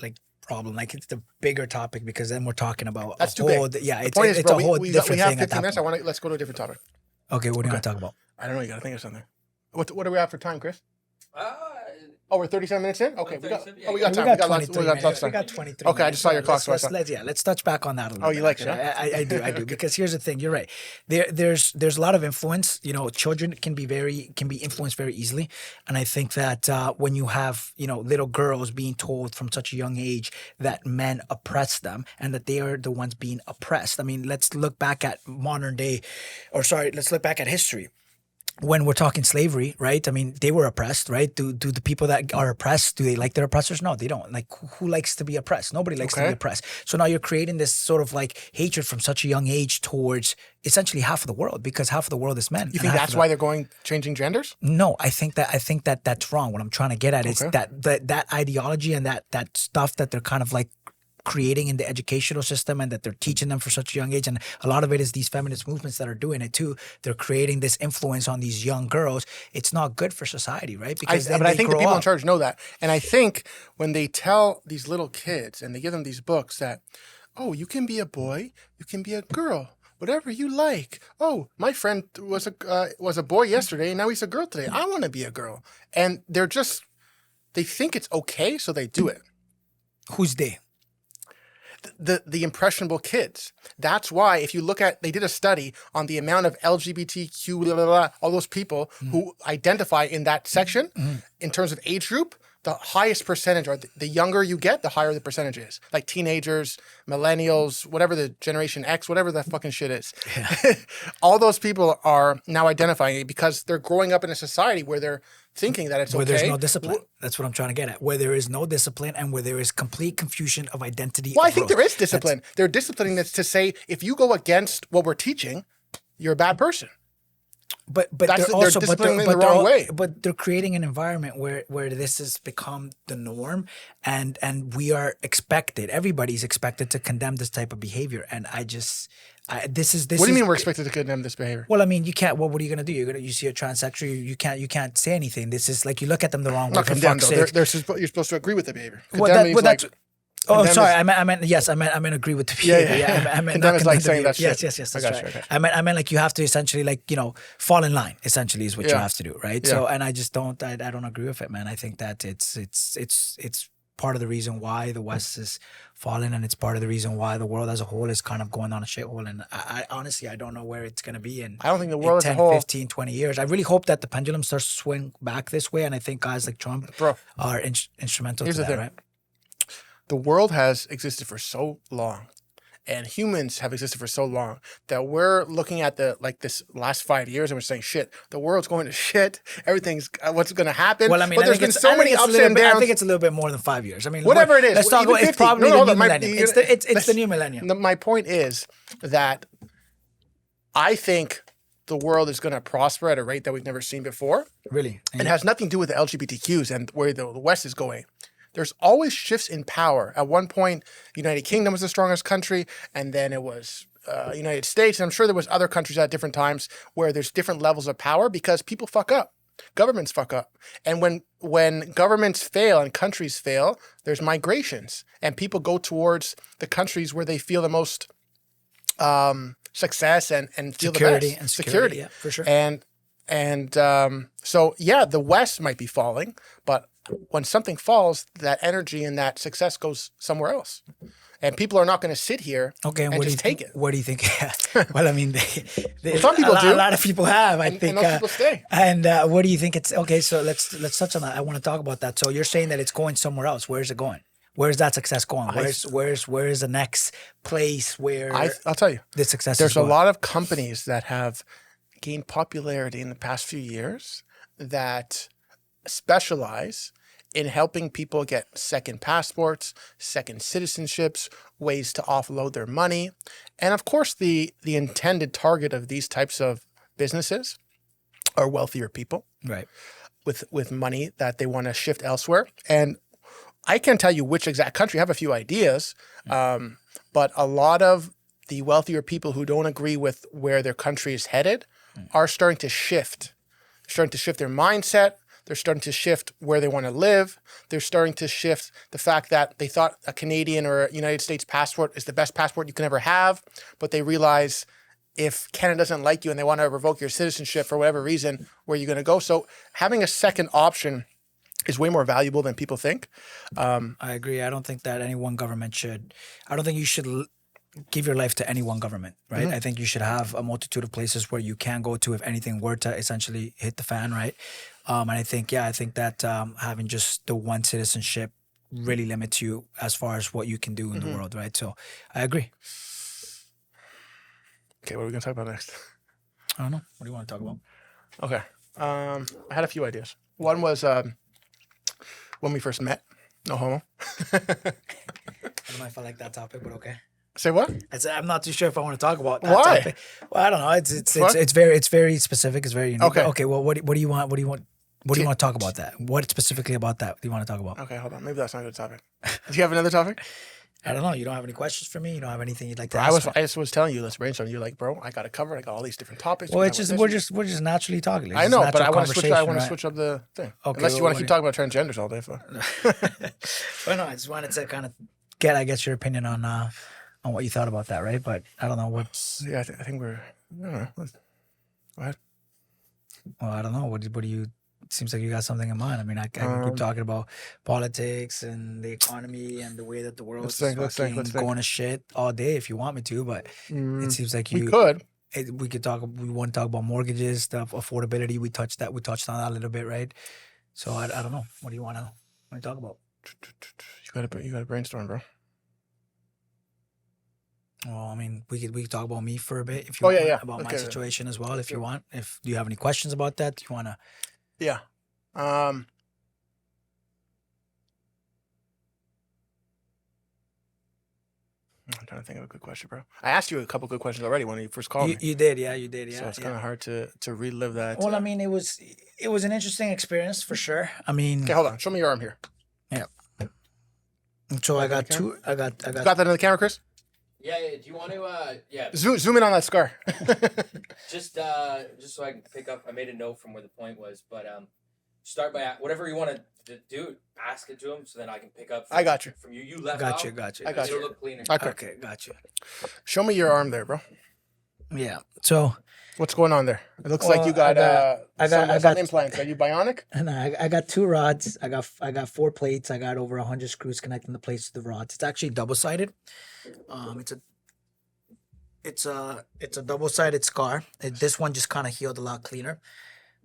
like problem. Like, it's the bigger topic, because then we're talking about that's too big. It's bro, a whole different we have thing. 15 minutes. Let's go to a different topic. Okay, what do you want to talk about? I don't know. You got to think of something. What do we have for time, Chris? Oh, we're 37 minutes in? Okay, we got time. We got 23 Okay, I just saw your clock. Let's touch back on that a little bit. Oh, you like it, huh? I do, okay. Because here's the thing. You're right. There's a lot of influence. You know, children can be influenced very easily. And I think that when you have, you know, little girls being told from such a young age that men oppress them and that they are the ones being oppressed. I mean, let's look back at let's look back at history. When we're talking slavery, right? I mean, they were oppressed, right? Do the people that are oppressed, do they like their oppressors? No, they don't. Like, who likes to be oppressed? Nobody likes to be oppressed. So now you're creating this sort of like hatred from such a young age towards essentially half of the world, because half of the world is men. You think that's why they're changing genders? No, I think that that's wrong. What I'm trying to get at is that ideology and that stuff that they're kind of like creating in the educational system, and that they're teaching them for such a young age. And a lot of it is these feminist movements that are doing it too. They're creating this influence on these young girls. It's not good for society, right? Because I think the people in charge know that. And I think when they tell these little kids and they give them these books that, oh, you can be a boy, you can be a girl, whatever you like. Oh, my friend was a boy yesterday and now he's a girl today. I want to be a girl. And they think it's okay, so they do it. Who's they? The impressionable kids. That's why if you look at, they did a study on the amount of LGBTQ, all those people who identify in that section in terms of age group, the highest percentage, or the younger you get, the higher the percentage is. Like teenagers, millennials, whatever the Generation X, whatever that fucking shit is. Yeah. All those people are now identifying it because they're growing up in a society where they're thinking that it's where okay. Where there's no discipline. That's what I'm trying to get at. Where there is no discipline and where there is complete confusion of identity. Well, I think there is discipline. They're disciplining this to say, if you go against what we're teaching, you're a bad person. But they're disciplining in the wrong way. But they're creating an environment where this has become the norm, and we are expected. Everybody's expected to condemn this type of behavior, and this is. What do you mean we're expected to condemn this behavior? Well, I mean, you can't. What are you gonna do? You see a transsexual, you can't say anything. This is like, you look at them the wrong way. Not condemn, though. You're supposed to agree with the behavior. Oh, sorry. I meant agree with the behavior. Yeah. I meant condemn is like saying that's shit. Yes. That's right. Okay. I meant like you have to essentially, like, you know, fall in line. Essentially, is what you have to do, right? Yeah. So, and I just don't. I don't agree with it, man. I think that it's part of the reason why the West is falling, and it's part of the reason why the world as a whole is kind of going on a shithole. And I honestly, I don't know where it's going to be in. I don't think the world 10, as a whole, 15, 20 years. I really hope that the pendulum starts to swing back this way, and I think guys like Trump are instrumental to that, right? The world has existed for so long, and humans have existed for so long, that we're looking at this last 5 years and we're saying, shit, the world's going to shit. Everything's what's going to happen. Well, I mean, but there's been so many ups and downs. I think it's a little bit more than 5 years. I mean, whatever it is. Let's talk about, it's probably the new millennium. It's the new millennium. My point is that I think the world is going to prosper at a rate that we've never seen before. Really? It has nothing to do with the LGBTQs and where the West is going. There's always shifts in power. At one point, United Kingdom was the strongest country, and then it was United States, and I'm sure there was other countries at different times where there's different levels of power because people fuck up. Governments fuck up. And when governments fail and countries fail, there's migrations. And people go towards the countries where they feel the most success and feel Security the best. and security, yeah, for sure. So yeah, the West might be falling, but when something falls, that energy and that success goes somewhere else. And people are not going to sit here Okay, and and what do you just take think? it. What do you think? Well, I mean, some people a do. lot of people have. I And think. those people stay. And what do you think? It's okay. So let's touch on that. I want to talk about that. So you're saying that it's going somewhere else. Where's it going? Where's that success going? Where's the next place where I'll tell you. the success There's is a going? lot of companies that have gained popularity in the past few years that specialize in helping people get second passports, second citizenships, ways to offload their money. And of course, the intended target of these types of businesses are wealthier people Right. with money that they want to shift elsewhere. And I can't tell you which exact country. I have a few ideas, but a lot of the wealthier people who don't agree with where their country is headed are starting to shift. They're starting to shift their mindset. They're starting to shift where they want to live. They're starting to shift the fact that they thought a Canadian or a United States passport is the best passport you can ever have, but they realize if Canada doesn't like you and they want to revoke your citizenship for whatever reason, where are you going to go? So having a second option is way more valuable than people think. I agree. I don't think that any one government should. I don't think you should give your life to any one government, right? I think you should have a multitude of places where you can go to if anything were to essentially hit the fan, right? And I think that having just the one citizenship really limits you as far as what you can do in the world, right? So I agree. Okay, what are we going to talk about next? I don't know. What do you want to talk about? Okay. I had a few ideas. One was when we first met. No homo. I don't know if I like that topic, but okay. Say what? I'm not too sure if I want to talk about that Why? topic. Well, I don't know. It's What? very specific. It's very unique. Okay. Okay. Well, what do you want? What do you want to talk about that? What specifically about that do you want to talk about? Okay, hold on. Maybe that's not a good topic. Do you have another topic? I don't know. You don't have any questions for me? You don't have anything you'd like to I ask? just was telling you, let's brainstorm. You're like, bro, I got it covered. I got all these different topics. Well, We it's can just talk about we're just naturally talking. It's I just know, but natural I want to switch. I conversation, want to right? switch up the thing. Okay, Unless you well, want to keep talking about transgenders all day. Well, no, I just wanted to kind of get, I guess, your opinion on what you thought about that, right? But I don't know what. Yeah, I think we're. I don't know. Go ahead. Well, I don't know. What do you? It seems like you got something in mind. I mean, I can keep talking about politics and the economy and the way that the world is let's think. going to shit all day if you want me to. But it seems like We could. we could talk. We want to talk about mortgages, stuff, affordability. We touched on that a little bit, right? So I don't know. What do you want to talk about? You gotta brainstorm, bro. Well, I mean, we could talk about me for a bit if you Oh, yeah, want, yeah. about my Okay. situation as well if you want. If do you have any questions about that? Do you want to? Yeah. I'm trying to think of a good question, bro. I asked you a couple good questions already when you first called me. You did, yeah, you did, yeah. So it's yeah. kind of hard to relive that. Well, I mean, it was an interesting experience for sure. I mean, Okay, hold on. Show me your arm here. so I got Okay. two. I got. Got that in the camera, Chris? Yeah, do you want to, yeah, Zoom in on that scar. just so I can pick up, I made a note from where the point was, but, start by, whatever you want to do, ask it to him, so then I can pick up. I got you. From you left Got out. you. Got you. I got It'll you. look cleaner. Okay. Okay, got you. Show me your arm there, bro. Yeah. So, What's going on there? It looks Well, like you got, I got some implants. Are you bionic? and I got two rods. I got 4 plates. I got over 100 screws connecting the plates to the rods. It's actually double sided. It's a double sided scar. This one just kind of healed a lot cleaner.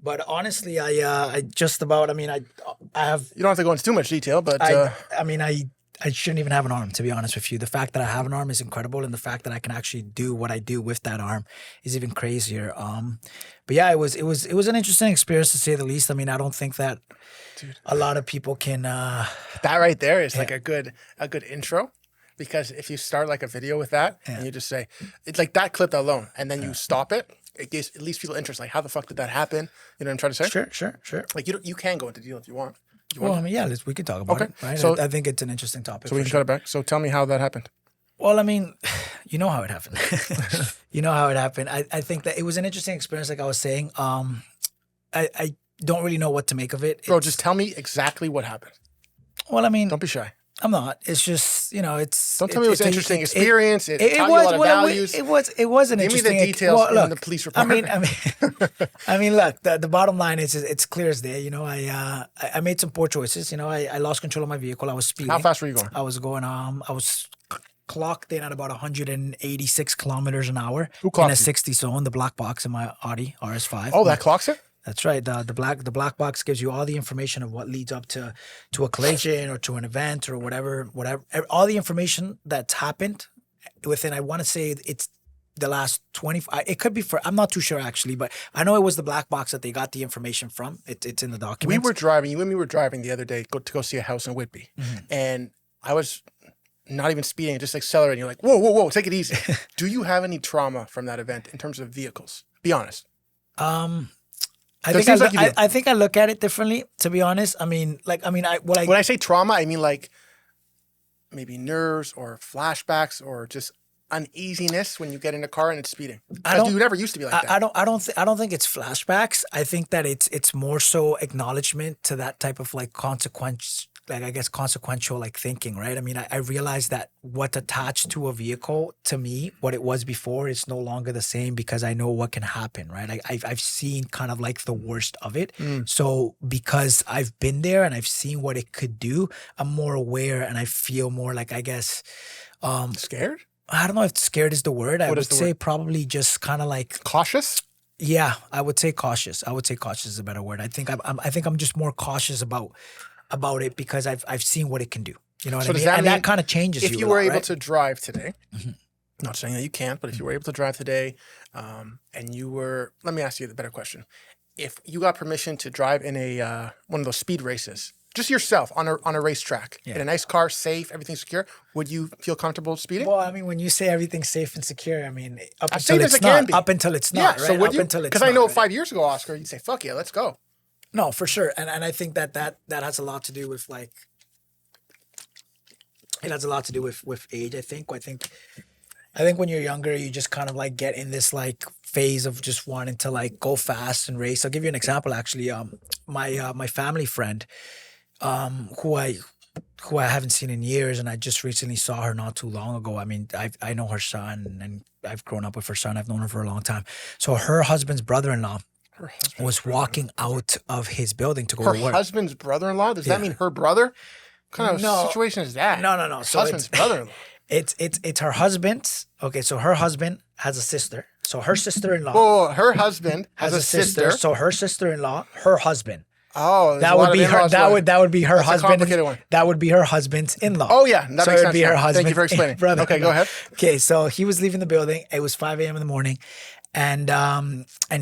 But honestly, I just about. I mean, I have. You don't have to go into too much detail, but I mean, I shouldn't even have an arm, to be honest with you. The fact that I have an arm is incredible, and the fact that I can actually do what I do with that arm is even crazier. But yeah, it was an interesting experience to say the least. I mean, I don't think that a lot of people can. that right there is like a good intro. Because if you start like a video with that and you just say, it's like that clip alone, and then you stop it, it gives at least people interest. Like, how the fuck did that happen? You know what I'm trying to say? Sure. Like, you can go into detail if you want. Well, I mean, yeah, we could talk about Okay. it, right? So- I think it's an interesting topic. So we for can sure. cut it back. So tell me how that happened. Well, I mean, you know how it happened. You know how it happened. I think that it was an interesting experience, like I was saying. I don't really know what to make of it. Bro, just tell me exactly what happened. Well, I mean, Don't be shy. I'm not. It's just, it's. Don't tell me it was an interesting experience. It taught you a lot of well, values. It was an Give me interesting. the details well, look, in the police report. I mean, look. The bottom line is, it's clear as day. I made some poor choices. I lost control of my vehicle. I was speeding. How fast were you going? I was going. I was clocked in at about 186 kilometers an hour Who in clocked a you? 60 zone. The black box in my Audi RS5. Oh, that clocks it? That's right. The black box gives you all the information of what leads up to a collision or to an event or whatever, all the information that's happened within. I want to say it's the last 20. It could be I'm not too sure actually, but I know it was the black box that they got the information from. It's in the documents. We were driving. You and me were driving the other day to go see a house in Whitby, and I was not even speeding, just accelerating. You're like, whoa, take it easy. Do you have any trauma from that event in terms of vehicles? Be honest. I It think seems like you do. I think I look at it differently. To be honest, when When I say trauma, I mean like maybe nerves or flashbacks or just uneasiness when you get in a car and it's speeding. Because you never used to be like that. I don't think it's flashbacks. I think that it's more so acknowledgement to that type of like consequence, like I guess consequential like thinking, right? I mean, I realized that what's attached to a vehicle to me, what it was before, is no longer the same because I know what can happen, right? I've seen kind of like the worst of it. So because I've been there and I've seen what it could do, I'm more aware and I feel more like, I guess, Scared? I don't know if scared is the word. I What is would the say word? probably just kind of like, Cautious? yeah, I would say cautious. I would say cautious is a better word. I think I'm just more cautious about it because I've seen what it can do. You know what So I does mean? that And mean that kind of changes If you. you a were lot, able right? to drive today, not saying that you can't, but if you were able to drive today, and you were, let me ask you the better question. If you got permission to drive in a one of those speed races, just yourself on a racetrack, in a nice car, safe, everything secure, would you feel comfortable speeding? Well, I mean, when you say everything's safe and secure, I mean up As until safe as it's it can not. be. Up until it's Yeah, not. so right? would Up you? until it's Because I not, know right? 5 years ago, Oscar, you'd say, "Fuck yeah, let's go." No, for sure, and I think that has a lot to do with like. It has a lot to do with age. I think when you're younger, you just kind of like get in this like phase of just wanting to like go fast and race. I'll give you an example. Actually, my family friend, who I haven't seen in years, and I just recently saw her not too long ago. I mean, I know her son, and I've grown up with her son. I've known her for a long time. So her husband's brother-in-law Her husband's was walking out of his building to go Her to work. husband's brother-in-law? Does that Yeah. mean her brother? What kind of No. situation is that? No. Her So husband's brother-in-law. it's her husband's. Okay, so her husband has a sister. So her sister-in-law Oh, her husband has a sister. So her sister-in-law, her husband. Oh, there's a That lot would of be her. in-laws That going. would be her That's a husband. complicated one. That would be her husband's in-law. Oh yeah, that So makes it'd sense. be her now. husband. Thank you for explaining. brother. Okay, go ahead. Okay, so he was leaving the building. It was 5 a.m. in the morning, and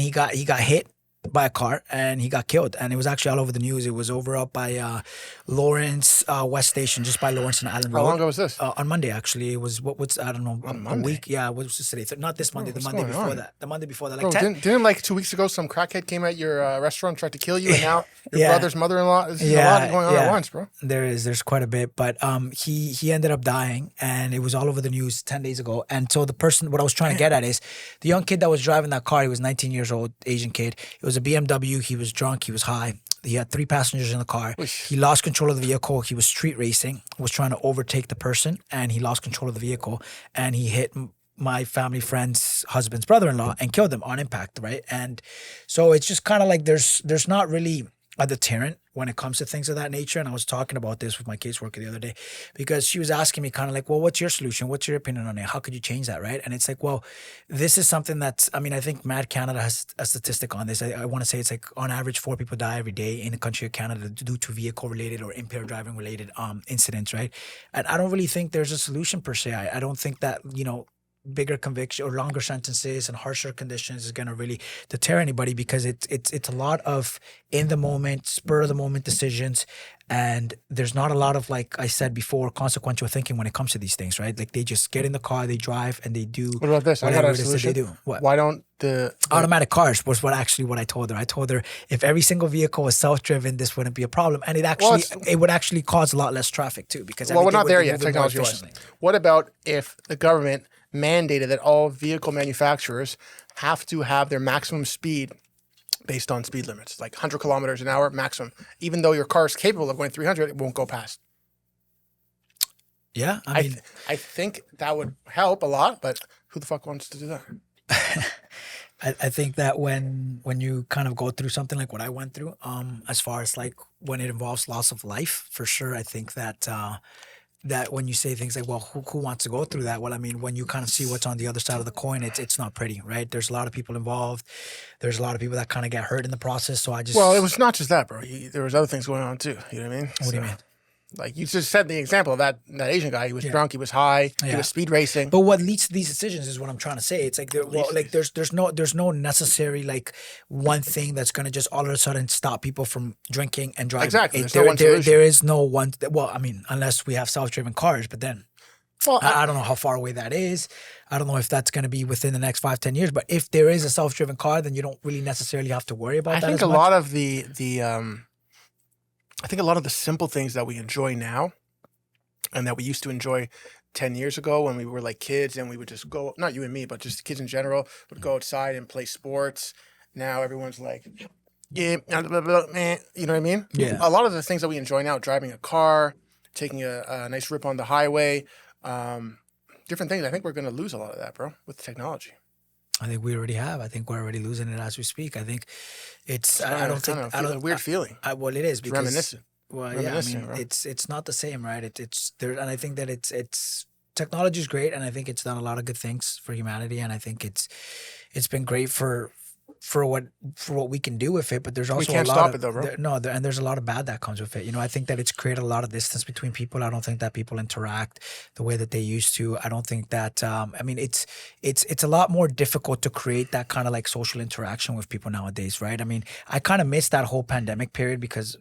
he got hit by a car and he got killed. And it was actually all over the news. It was over up by Lawrence West Station, just by Lawrence and Allen Road. How long ago was this? On Monday, actually. It was what's I don't know, On a Monday? week. Yeah, what was this today? Not this Monday. The what's Monday going before on? that. The Monday before that. Bro, Like 10, didn't like 2 weeks ago some crackhead came at your restaurant, tried to kill you, and now your Yeah. brother's mother-in-law? There's a Yeah, lot going on at yeah. once, bro. There's quite a bit, but he ended up dying, and it was all over the news 10 days ago. And so the person, what I was trying to get at is the young kid that was driving that car. He was 19 years old, Asian kid. It was a BMW. He was drunk. He was high. He had 3 passengers in the car. Oof. He lost control of the vehicle. He was street racing, was trying to overtake the person, and he lost control of the vehicle, and he hit my family friend's husband's brother-in-law and killed him on impact, right? And so it's just kind of like there's not really a deterrent when it comes to things of that nature. And I was talking about this with my caseworker the other day because she was asking me kind of like, well, what's your solution? What's your opinion on it? How could you change that, right? And it's like, well, this is something that's, I mean, I think Mad Canada has a statistic on this. I want to say it's like on average 4 people die every day in the country of Canada due to vehicle related or impaired driving related incidents, right? And I don't really think there's a solution per se. I don't think that, bigger conviction or longer sentences and harsher conditions is going to really deter anybody, because it's a lot of in the moment, spur of the moment decisions, and there's not a lot of, like I said before, consequential thinking when it comes to these things, right? Like they just get in the car, they drive, and they do What about this? I got whatever a it is that they solution. do. What? Why don't the Automatic cars was what I told her. I told her if every single vehicle was self-driven, this wouldn't be a problem, and it would actually cause a lot less traffic too, because well, we're everything not would there be yet, moving more technology-wise. efficiently. What about if the government mandated that all vehicle manufacturers have to have their maximum speed based on speed limits, like 100 kilometers an hour maximum? Even though your car is capable of going 300, it won't go past. Yeah, I mean, I think that would help a lot, but who the fuck wants to do that? I think that when you kind of go through something like what I went through, as far as like when it involves loss of life, for sure, I think that that when you say things like, well, who wants to go through that? Well, I mean, when you kind of see what's on the other side of the coin, it's not pretty, right? There's a lot of people involved. There's a lot of people that kind of get hurt in the process. So I just Well, it was not just that, bro. There was other things going on too. You know what I mean? What do you mean? Like you just said the example of that Asian guy. He was Yeah. drunk. He was high. He Yeah. was speed racing. But what leads to these decisions is what I'm trying to say. It's like there's no necessary like one thing that's gonna just all of a sudden stop people from drinking and driving. Exactly. There's no one solution. There is no one. Well, I mean, unless we have self-driven cars, but then Well, I don't know how far away that is. I don't know if that's going to be within the next 5-10 years. But if there is a self-driven car, then you don't really necessarily have to worry about I that. think as a much. lot of I think a lot of the simple things that we enjoy now, and that we used to enjoy 10 years ago when we were like kids and we would just go, not you and me, but just kids in general, would go outside and play sports. Now everyone's like, yeah, blah, blah, blah, meh. You know what I mean? Yeah. A lot of the things that we enjoy now, driving a car, taking a nice rip on the highway, different things. I think we're going to lose a lot of that, bro, with technology. I think we already have. I think we're already losing it as we speak. I think it's. I kinda- don't it's think. kinda I a don't. weird feeling. Well, it is because. Reminiscent. Well, yeah. I Reminiscent, mean, bro. it's not the same, right? It's there, and I think that it's technology is great, and I think it's done a lot of good things for humanity, and I think it's been great for what we can do with it. But there's also can't a lot stop of it though, bro. and there's a lot of bad that comes with it. You know, I think that it's created a lot of distance between people. I don't think that people interact the way that they used to. I don't think that. I mean, it's a lot more difficult to create that kind of like social interaction with people nowadays, right? I mean, I kind of missed that whole pandemic period because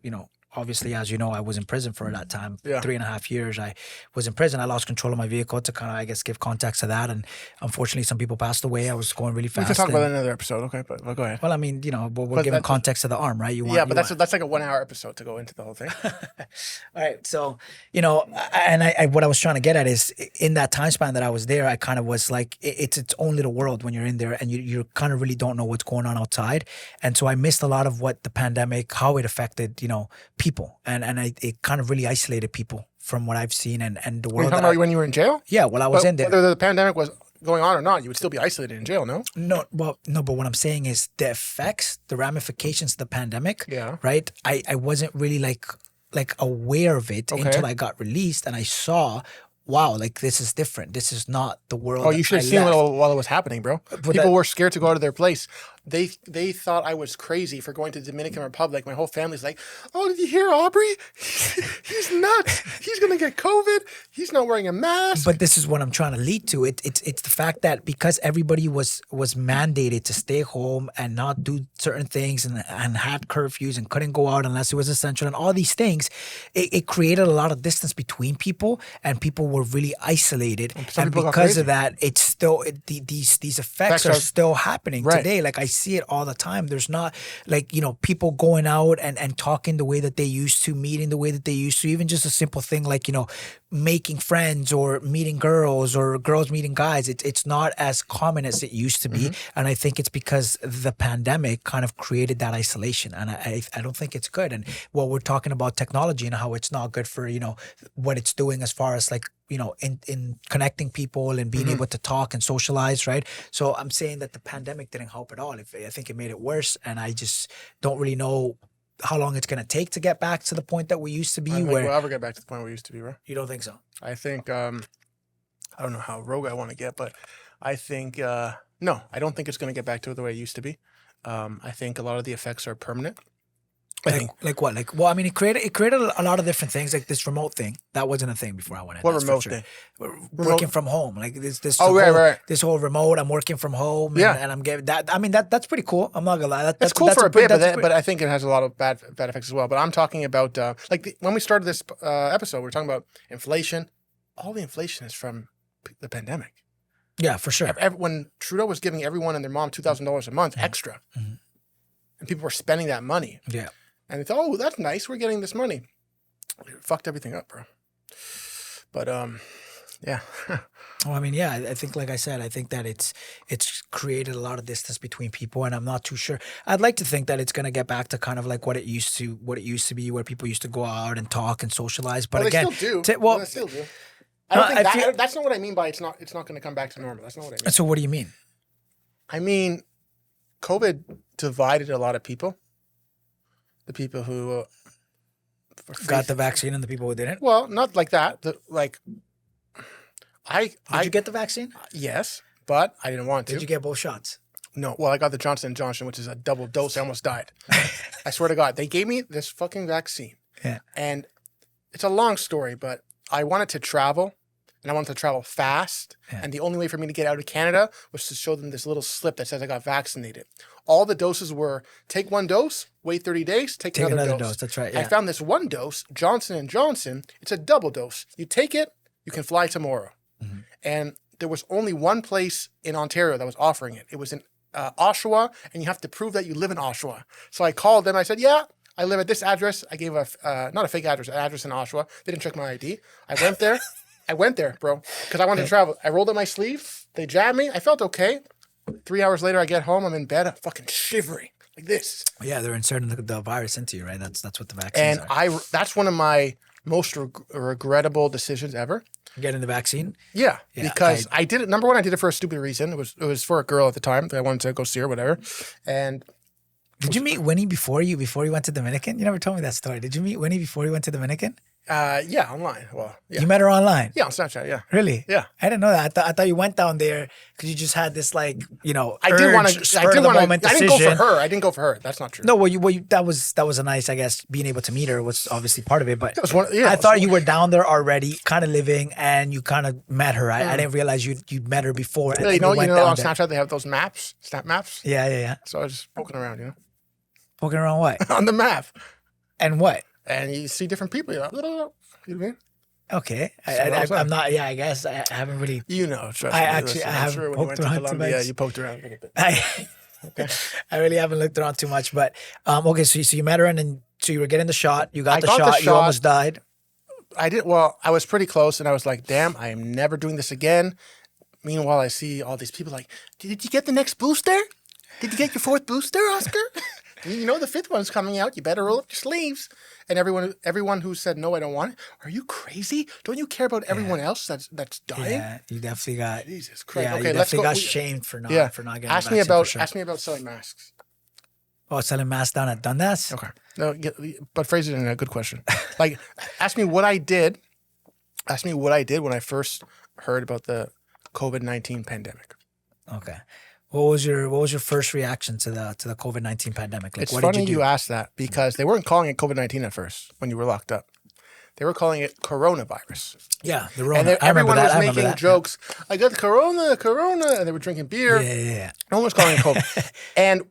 obviously, as you know, I was in prison for that time. Yeah. 3.5 years. I was in prison. I lost control of my vehicle to kind of, I guess, give context to that. And unfortunately, some people passed away. I was going really We fast. can talk about that and- in another episode, okay? But go ahead. Well, I mean, we're But giving that's- context to the arm, right? Yeah, but that's like a 1 hour episode to go into the whole thing. All right. So, and I what I was trying to get at is in that time span that I was there, I kind of was like, it's only the world when you're in there and you kind of really don't know what's going on outside. And so I missed a lot of what the pandemic, how it affected, people. And it kind of really isolated people from what I've seen and the Were you world. talking about when you were in jail? Yeah, well, I was But in there. whether the pandemic was going on or not, you would still be isolated in jail, no? No, but what I'm saying is the effects, the ramifications of the pandemic, Yeah. right? I wasn't really like aware of it Okay. until I got released and I saw, wow, like this is different. This is not the world. Oh, you that should have I seen it left. while it was happening, bro. People that- were scared to go out of their place. They thought I was crazy for going to the Dominican Republic. My whole family's like, "Oh, did you hear Aubrey? He's nuts. He's gonna get COVID. He's not wearing a mask." But this is what I'm trying to lead to. It's the fact that because everybody was mandated to stay home and not do certain things and had curfews and couldn't go out unless it was essential and all these things, it created a lot of distance between people and people were really isolated. some And people got because crazy. of that, it's still these effects Effects are are- still happening Right. today. Like I see it all the time. There's not like people going out and talking the way that they used to, meeting the way that they used to. Even just a simple thing like making friends or meeting girls or girls meeting guys. It's not as common as it used to be, and I think it's because the pandemic kind of created that isolation, and I don't think it's good. And while we're talking about technology and how it's not good for what it's doing as far as like in connecting people and being able to talk and socialize, right? So I'm saying that the pandemic didn't help at all. I think it made it worse, and I just don't really know how long it's going to take to get back to the point that we used to be. I don't think Where we'll ever get back to the point where we used to be, bro. you don't think so? I think I don't know how rogue I want to get, but I think no, I don't think it's going to get back to the way it used to be. I think a lot of the effects are permanent. I think. Like what? Like, well, I mean, it created a lot of different things. Like this remote thing that wasn't a thing before I went in. What that's for remote sure. thing? Working from home, like this. Oh, whole, right. This whole remote. I'm working from home. Yeah. and I'm getting that. I mean, that's pretty cool. I'm not gonna lie. It's cool for a bit, but I think it has a lot of bad effects as well. But I'm talking about when we started this episode, we were talking about inflation. All the inflation is from the pandemic. yeah, for sure. When Trudeau was giving everyone and their mom $2,000 a month extra, Mhm. and people were spending that money, Yeah. and they thought, "Oh, that's nice. We're getting this money." It fucked everything up, bro. But yeah. Well, I mean, yeah, I think, like I said, I think that it's created a lot of distance between people, and I'm not too sure. I'd like to think that it's gonna get back to kind of like what it used to be, where people used to go out and talk and socialize. But Well, again, they still do. well, They still do. I don't No, think I feel- that's not what I mean by it's not going to come back to normal. That's not what I mean. so what do you mean? I mean, COVID divided a lot of people. The people who Got the vaccine and the people who didn't. well, not like that. Did you get the vaccine? Yes, but I didn't want to. Did you get both shots? No, well, I got the Johnson & Johnson, which is a double dose. I almost died. I swear to God, they gave me this fucking vaccine. Yeah. And it's a long story, but I wanted to travel, and I wanted to travel fast. Yeah. And the only way for me to get out of Canada was to show them this little slip that says I got vaccinated. All the doses were take one dose, wait 30 days, take another dose. That's right. I Yeah. found this one dose, Johnson & Johnson. It's a double dose. You take it, you can fly tomorrow. Mhm. And there was only one place in Ontario that was offering it. It was in Oshawa, and you have to prove that you live in Oshawa. So I called them. I said, yeah, I live at this address. I gave not a fake address, an address in Oshawa. They didn't check my ID. I went there. I went there, bro, because I wanted to travel. I rolled up my sleeve. They jabbed me. I felt okay. 3 hours later, I get home. I'm in bed. I'm fucking shivering like this. Yeah, they're inserting the virus into you, right? That's what the vaccines And are. that's one of my most regrettable decisions ever. Getting the vaccine. Yeah, Yeah, because I did it. Number one, I did it for a stupid reason. It was for a girl at the time that I wanted to go see her, whatever. And Did you meet Winnie before you went to Dominican? You never told me that story. Did you meet Winnie before you went to Dominican? yeah, online. Well, yeah, You met her online. yeah, on Snapchat. Yeah, Really? yeah. I didn't know that. I thought you went down there because you just had this like I did want to. I did want to. moment I didn't go decision. for her. I didn't go for her. That's not true. No, that was a nice, I guess, being able to meet her was obviously part of it. But That was one. Yeah, I it was thought one- you were down there already, kind of living, and you kind of met her. I didn't realize you'd met her before. And Yeah, you then know, went on down there. Snapchat they have those maps, snap maps. Yeah, yeah, yeah. So I was just poking around, Poking around what? on the map, And what? and you see different people. You're like, you know what I mean? Okay. So that was I'm that. not, yeah, I guess I haven't really. You know, trust I me. actually- Listen, I I'm haven't sure when you poked went to around too Colombia, much. you poked around a little bit. I really haven't looked around too much, but okay. So you met her, and then so you were getting the shot. You got I the got the shot. You shot. almost died. I did well. I was pretty close, and I was like, "Damn, I am never doing this again." Meanwhile, I see all these people like, "Did you get the next booster? Did you get your fourth booster, Oscar? You know the fifth one's coming out. You better roll up your sleeves." And everyone who said no, I don't want it. Are you crazy? Don't you care about everyone else that's dying? Yeah, you definitely got. Jesus Christ. Yeah, okay, you let's definitely go. got shamed for not yeah. getting. Ask the me vaccine about for sure. ask me about selling masks. Oh, selling masks down at Dundas. Okay. No, but phrase it in a good question. Like, ask me what I did. Ask me what I did when I first heard about the COVID-19 pandemic. Okay. What was your first reaction to the COVID-19 pandemic? Like, It's what funny did you do? you asked that because they weren't calling it COVID-19 at first when you were locked up. They were calling it coronavirus. Yeah, the And Rona. then I remember everyone that. was I remember making that. jokes. I got the corona, and they were drinking beer. Yeah, yeah, yeah. No one was calling it COVID. And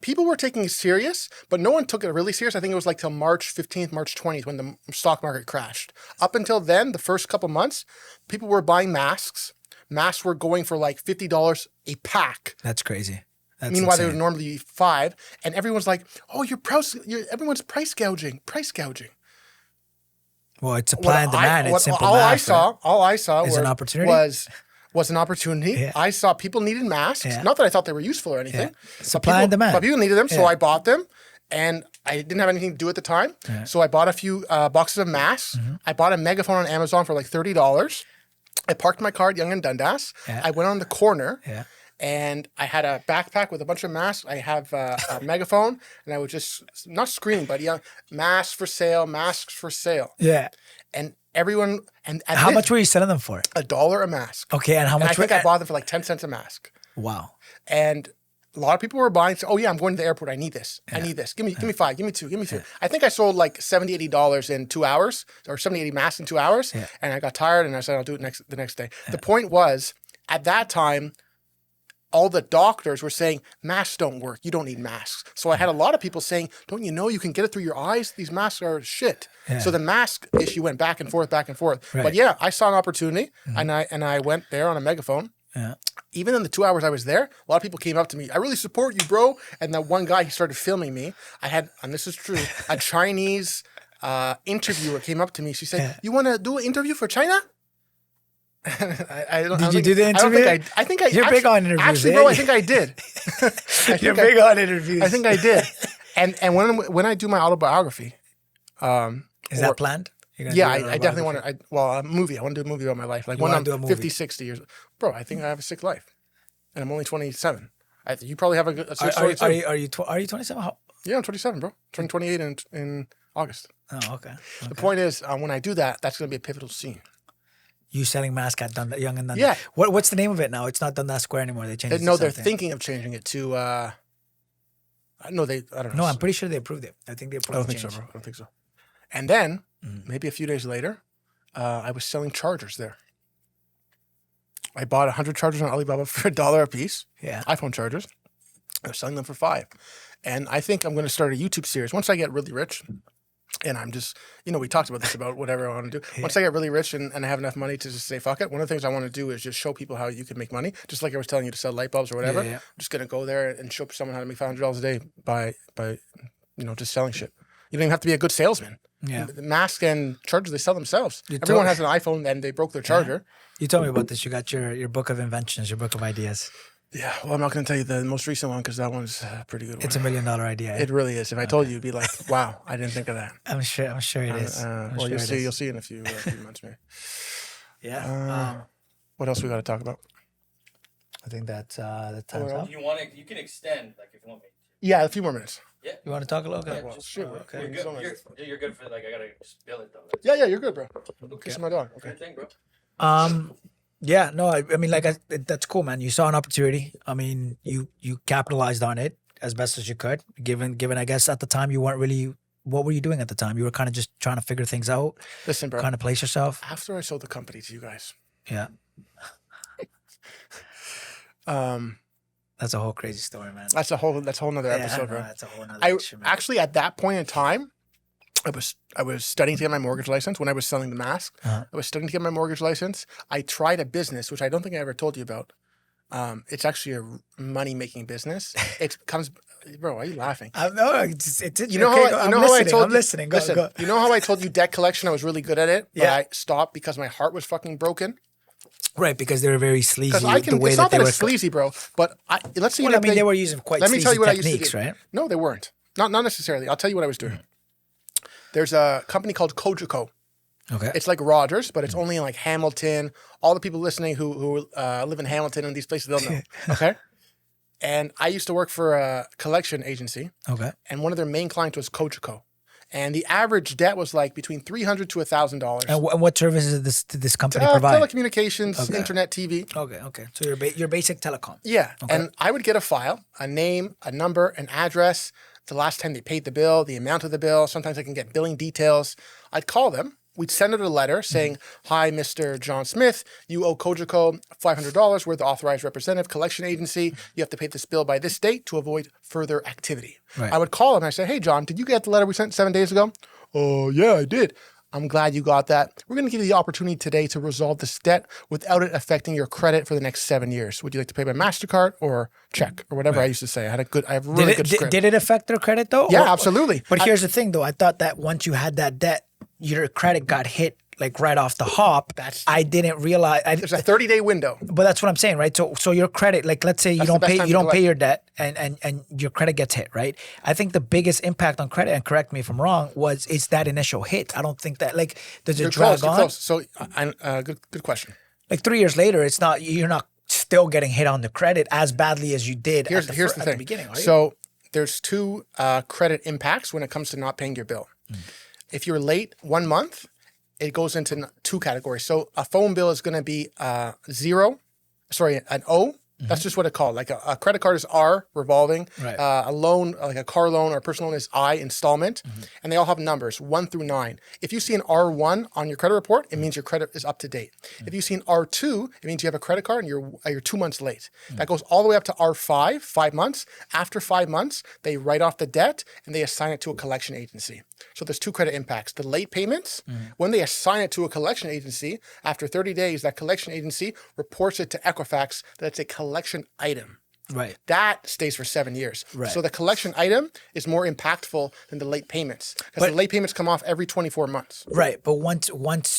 people were taking it serious, but no one took it really serious. I think it was like till March 15th, March 20th when the stock market crashed. Up until then, the first couple months, people were buying masks. Masks were going for like $50 a pack. That's crazy. That's Meanwhile, they insane. would normally be $5. And everyone's like, oh, everyone's price gouging. Well, it's supply and demand. It's simple all math. all I saw Is an opportunity? was an opportunity. Yeah. I saw people needed masks. Yeah. Not that I thought they were useful or anything. Yeah. Supply and demand. But people needed them, so Yeah. I bought them. And I didn't have anything to do at the time. Yeah. Mm-hmm. So I bought a few boxes of masks. I bought a megaphone on Amazon for like $30. I parked my car at Yonge and Dundas. Yeah. I went on the corner. Yeah. And I had a backpack with a bunch of masks. I have a megaphone, and I would just not scream, but masks for sale. Yeah. And everyone, and at How this, much were you selling them for? $1 a mask. Okay, and how And I much? think I bought them for like 10 cents a mask. Wow. And a lot of people were buying. So, oh yeah, I'm going to the airport. I need this. I need this. Give me 5. Give me 2. Give me 2. I think I sold like $70, $80 in 2 hours, or 70, 80 masks in 2 hours. Yeah. And I got tired, and I said I'll do it the next day. The point was, at that time, all the doctors were saying masks don't work. You don't need masks. So I had a lot of people saying, don't you know you can get it through your eyes? These masks are shit. Yeah. So the mask issue went back and forth, back and forth. Right. But yeah, I saw an opportunity, and I went there on a megaphone. Yeah. Even in the 2 hours I was there, a lot of people came up to me. I really support you, bro. And that one guy, he started filming me. I had, and this is true, a Chinese interviewer came up to me. She said, "You want to do an interview for China?" I don't Did you think- do the I don't interview? I think I. You're big on interviews, Actually, eh? bro, I think I did. You're big on interviews. I think I did. And when I do my autobiography, Is that planned? You're gonna yeah, do I definitely want to. Well, a movie. I want to do a movie about my life. Like You when wanna I'm do a movie? 50, 60 years. Bro, I think I have a sick life, and I'm only 27. You probably have a sick story too. Are you 27? Yeah, I'm 27, bro. Turning 28 in August. Oh, okay. The point is, when I do that, that's going to be a pivotal scene. You selling masks at Young and Dundas. Yeah. What's the name of it now? It's not Dundas Square anymore. They changed it. No, to they're something. thinking of changing it to. No, I don't know. No, I'm pretty sure they approved it. I think they I approved don't the think so, change. bro. I don't think so. And then, maybe a few days later, I was selling chargers there. I bought 100 chargers on Alibaba for $1 a piece. Yeah. iPhone chargers. I was selling them for $5. And I think I'm going to start a YouTube series. Once I get really rich, and I'm just, we talked about this, about whatever I want to do. Once I get really rich and I have enough money to just say, fuck it, one of the things I want to do is just show people how you can make money. Just like I was telling you to sell light bulbs or whatever. Yeah. I'm just going to go there and show someone how to make $500 a day by just selling shit. You don't even have to be a good salesman. Yeah. The mask and chargers, they sell themselves. You Everyone told- has an iPhone and they broke their charger. You told me about this. You got your book of inventions, your book of ideas. Yeah, well, I'm not going to tell you the most recent one because that one's a pretty good one. It's $1 million idea. It really is. If I told you, you'd be like, wow, I didn't think of that. I'm sure it is. I'm Well, sure it is. you'll see in a few months, maybe. Yeah. What else we got to talk about? I think that time's up. If you want to, you can extend, like, if you want me. Yeah, a few more minutes. You want to talk a little bit? Yeah, well, just, shit, okay. You're Thank you so good. much. You're good for, like, I gotta spill it though. Yeah, you're good, bro. Kiss my dog. Okay. Good thing, bro. Yeah, no, I mean, like, that's cool, man. You saw an opportunity. I mean, you capitalized on it as best as you could. Given, I guess at the time you weren't really. What were you doing at the time? You were kind of just trying to figure things out, Listen, bro. kind of place yourself. After I sold the company to you guys, Yeah, that's a whole crazy story, man. that's a whole nother Yeah, episode, no, bro. that's a whole nother I issue, man. actually, at that point in time, I was studying to get my mortgage license when I was selling the mask. Uh-huh. I was studying to get my mortgage license. I tried a business, which I don't think I ever told you about. It's actually a money-making business. It comes, bro. Why are you laughing? No, it's You know how I told I'm you. listening. Go, Listen, go. you know how I told you debt collection? I was really good at it, but Yeah. I stopped because my heart was fucking broken. Right, because they were very sleazy. Because I can. the way It's not they that were. it's sleazy, bro. But let's say Well, that I mean, they were using quite Let me sleazy tell you what I used to techniques, do. right? No, they weren't. Not necessarily. I'll tell you what I was doing. There's a company called Cogeco. Okay. It's like Rogers, but it's only in like Hamilton. All the people listening who live in Hamilton and these places, they'll know. Okay. And I used to work for a collection agency, Okay. and one of their main clients was Cogeco. And the average debt was like between $300 to $1,000. And what services did this company provide? Telecommunications, Okay. internet, TV. Okay. So your basic telecom. Yeah. Okay. And I would get a file, a name, a number, an address, the last time they paid the bill, the amount of the bill. Sometimes I can get billing details. I'd call them. We'd send out a letter saying, hi, Mr. John Smith, you owe Cogeco $500. We're the authorized representative collection agency. You have to pay this bill by this date to avoid further activity. Right. I would call him and I say, hey, John, did you get the letter we sent 7 days ago? Oh, yeah, I did. I'm glad you got that. We're going to give you the opportunity today to resolve this debt without it affecting your credit for the next 7 years. Would you like to pay by MasterCard or check or whatever I used to say? I have a really good script. Did it affect their credit though? Yeah, Or- absolutely. But here's the thing though. I thought that once you had that debt, your credit got hit like right off the hop. I didn't realize. There's a 30-day window. But that's what I'm saying, right? So your credit, like let's say you That's the don't best pay time you to don't pay collect. your debt and your credit gets hit, right? I think the biggest impact on credit, and correct me if I'm wrong, is that initial hit. I don't think that like does it You're drag close. You're on? close. So, good question. Like 3 years later, you're not still getting hit on the credit as badly as you did Here's at the thing. the beginning, right? So there's two credit impacts when it comes to not paying your bill. If you're late 1 month, it goes into two categories. So a phone bill is going to be an O, That's just what it's called. Like a credit card is R, revolving. Right. A loan, like a car loan or a personal loan, is I, installment. And they all have numbers, 1 through 9. If you see an R1 on your credit report, it means your credit is up to date. If you see an R2, it means you have a credit card and you're 2 months late. That goes all the way up to R5, 5 months. After 5 months, they write off the debt and they assign it to a collection agency. So there's 2 credit impacts. The late payments, when they assign it to a collection agency, after 30 days, that collection agency reports it to Equifax that it's a collection item. Right. That stays for 7 years. Right. So the collection item is more impactful than the late payments, because the late payments come off every 24 months. Right. But once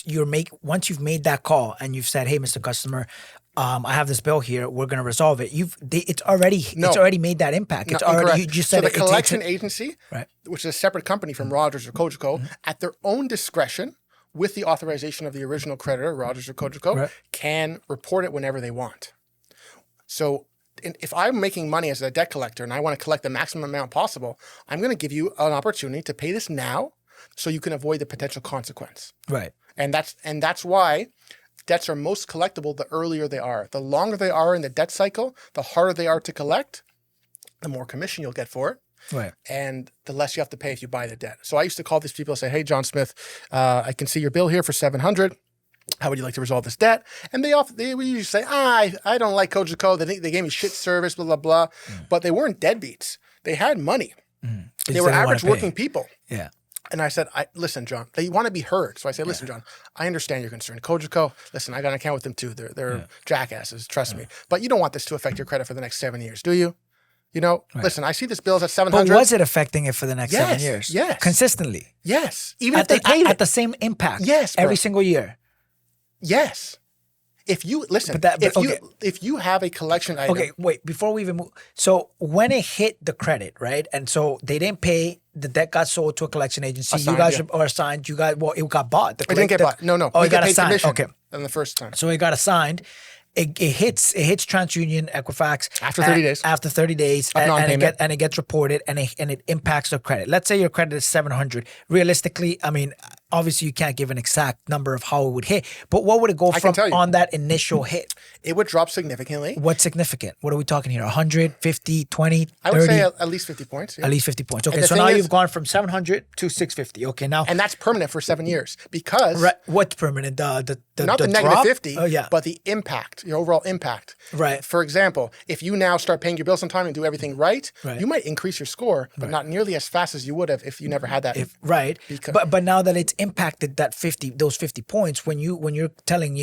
you've made that call and you've said, "Hey, Mr. Customer, I have this bill here. We're going to resolve it." It's already made that impact. It's already, incorrect. you just So said the it. collection agency, Right. which is a separate company from Rogers or Cogeco, at their own discretion, with the authorization of the original creditor, Rogers or Cogeco, Right. can report it whenever they want. So if I'm making money as a debt collector and I want to collect the maximum amount possible, I'm going to give you an opportunity to pay this now so you can avoid the potential consequence. Right. And that's why debts are most collectible the earlier they are. The longer they are in the debt cycle, the harder they are to collect, the more commission you'll get for it. Right. And the less you have to pay if you buy the debt. So I used to call these people and say, "Hey, John Smith, I can see your bill here for $700. How would you like to resolve this debt?" And they would usually say, I don't like Cogeco. They gave me shit service, blah, blah, blah. But they weren't deadbeats. They had money. They were average working people. Yeah. And I said, listen, John, they want to be heard. So I said, listen, John, I understand your concern. Cogeco, listen, I got an account with them too. They're jackasses, trust me. But you don't want this to affect your credit for the next 7 years, do you? You know, listen, I see this bill's at $700. But was it affecting it for the next 7 years? Yes. Consistently. Yes. Even if they paid at it. the same impact. Yes, bro. Every single year. Yes. If you listen, if you have a collection item. Okay, wait, before we even move. So when it hit the credit, right? And so they didn't pay, the debt got sold to a collection agency. Assigned, you guys yeah. are assigned. It got bought. It didn't get bought. No. Oh, We it got paid assigned. commission Okay. on the first time. So it got assigned. It hits TransUnion, Equifax After 30 days. After 30 days, Of non-payment. and it gets reported, and it impacts the credit. Let's say your credit is 700. Realistically, I mean, obviously you can't give an exact number of how it would hit, but what would it go I from can tell you. on that initial hit? It would drop significantly. What's significant? What are we talking here? 100, 50, 20, 30? I would say at least 50 points. Yeah. At least 50 points. Okay, the so thing now is- you've gone from 700 to 650. Okay, now And that's permanent for 7 years because right, what's permanent? The not the negative drop? 50, Oh yeah, but the impact, your overall impact. right. For example, if you now start paying your bills on time and do everything right, Right. you might increase your score, but not nearly as fast as you would have if you never had that. Right. Because- But now that it's impacted those 50 points, when you're telling,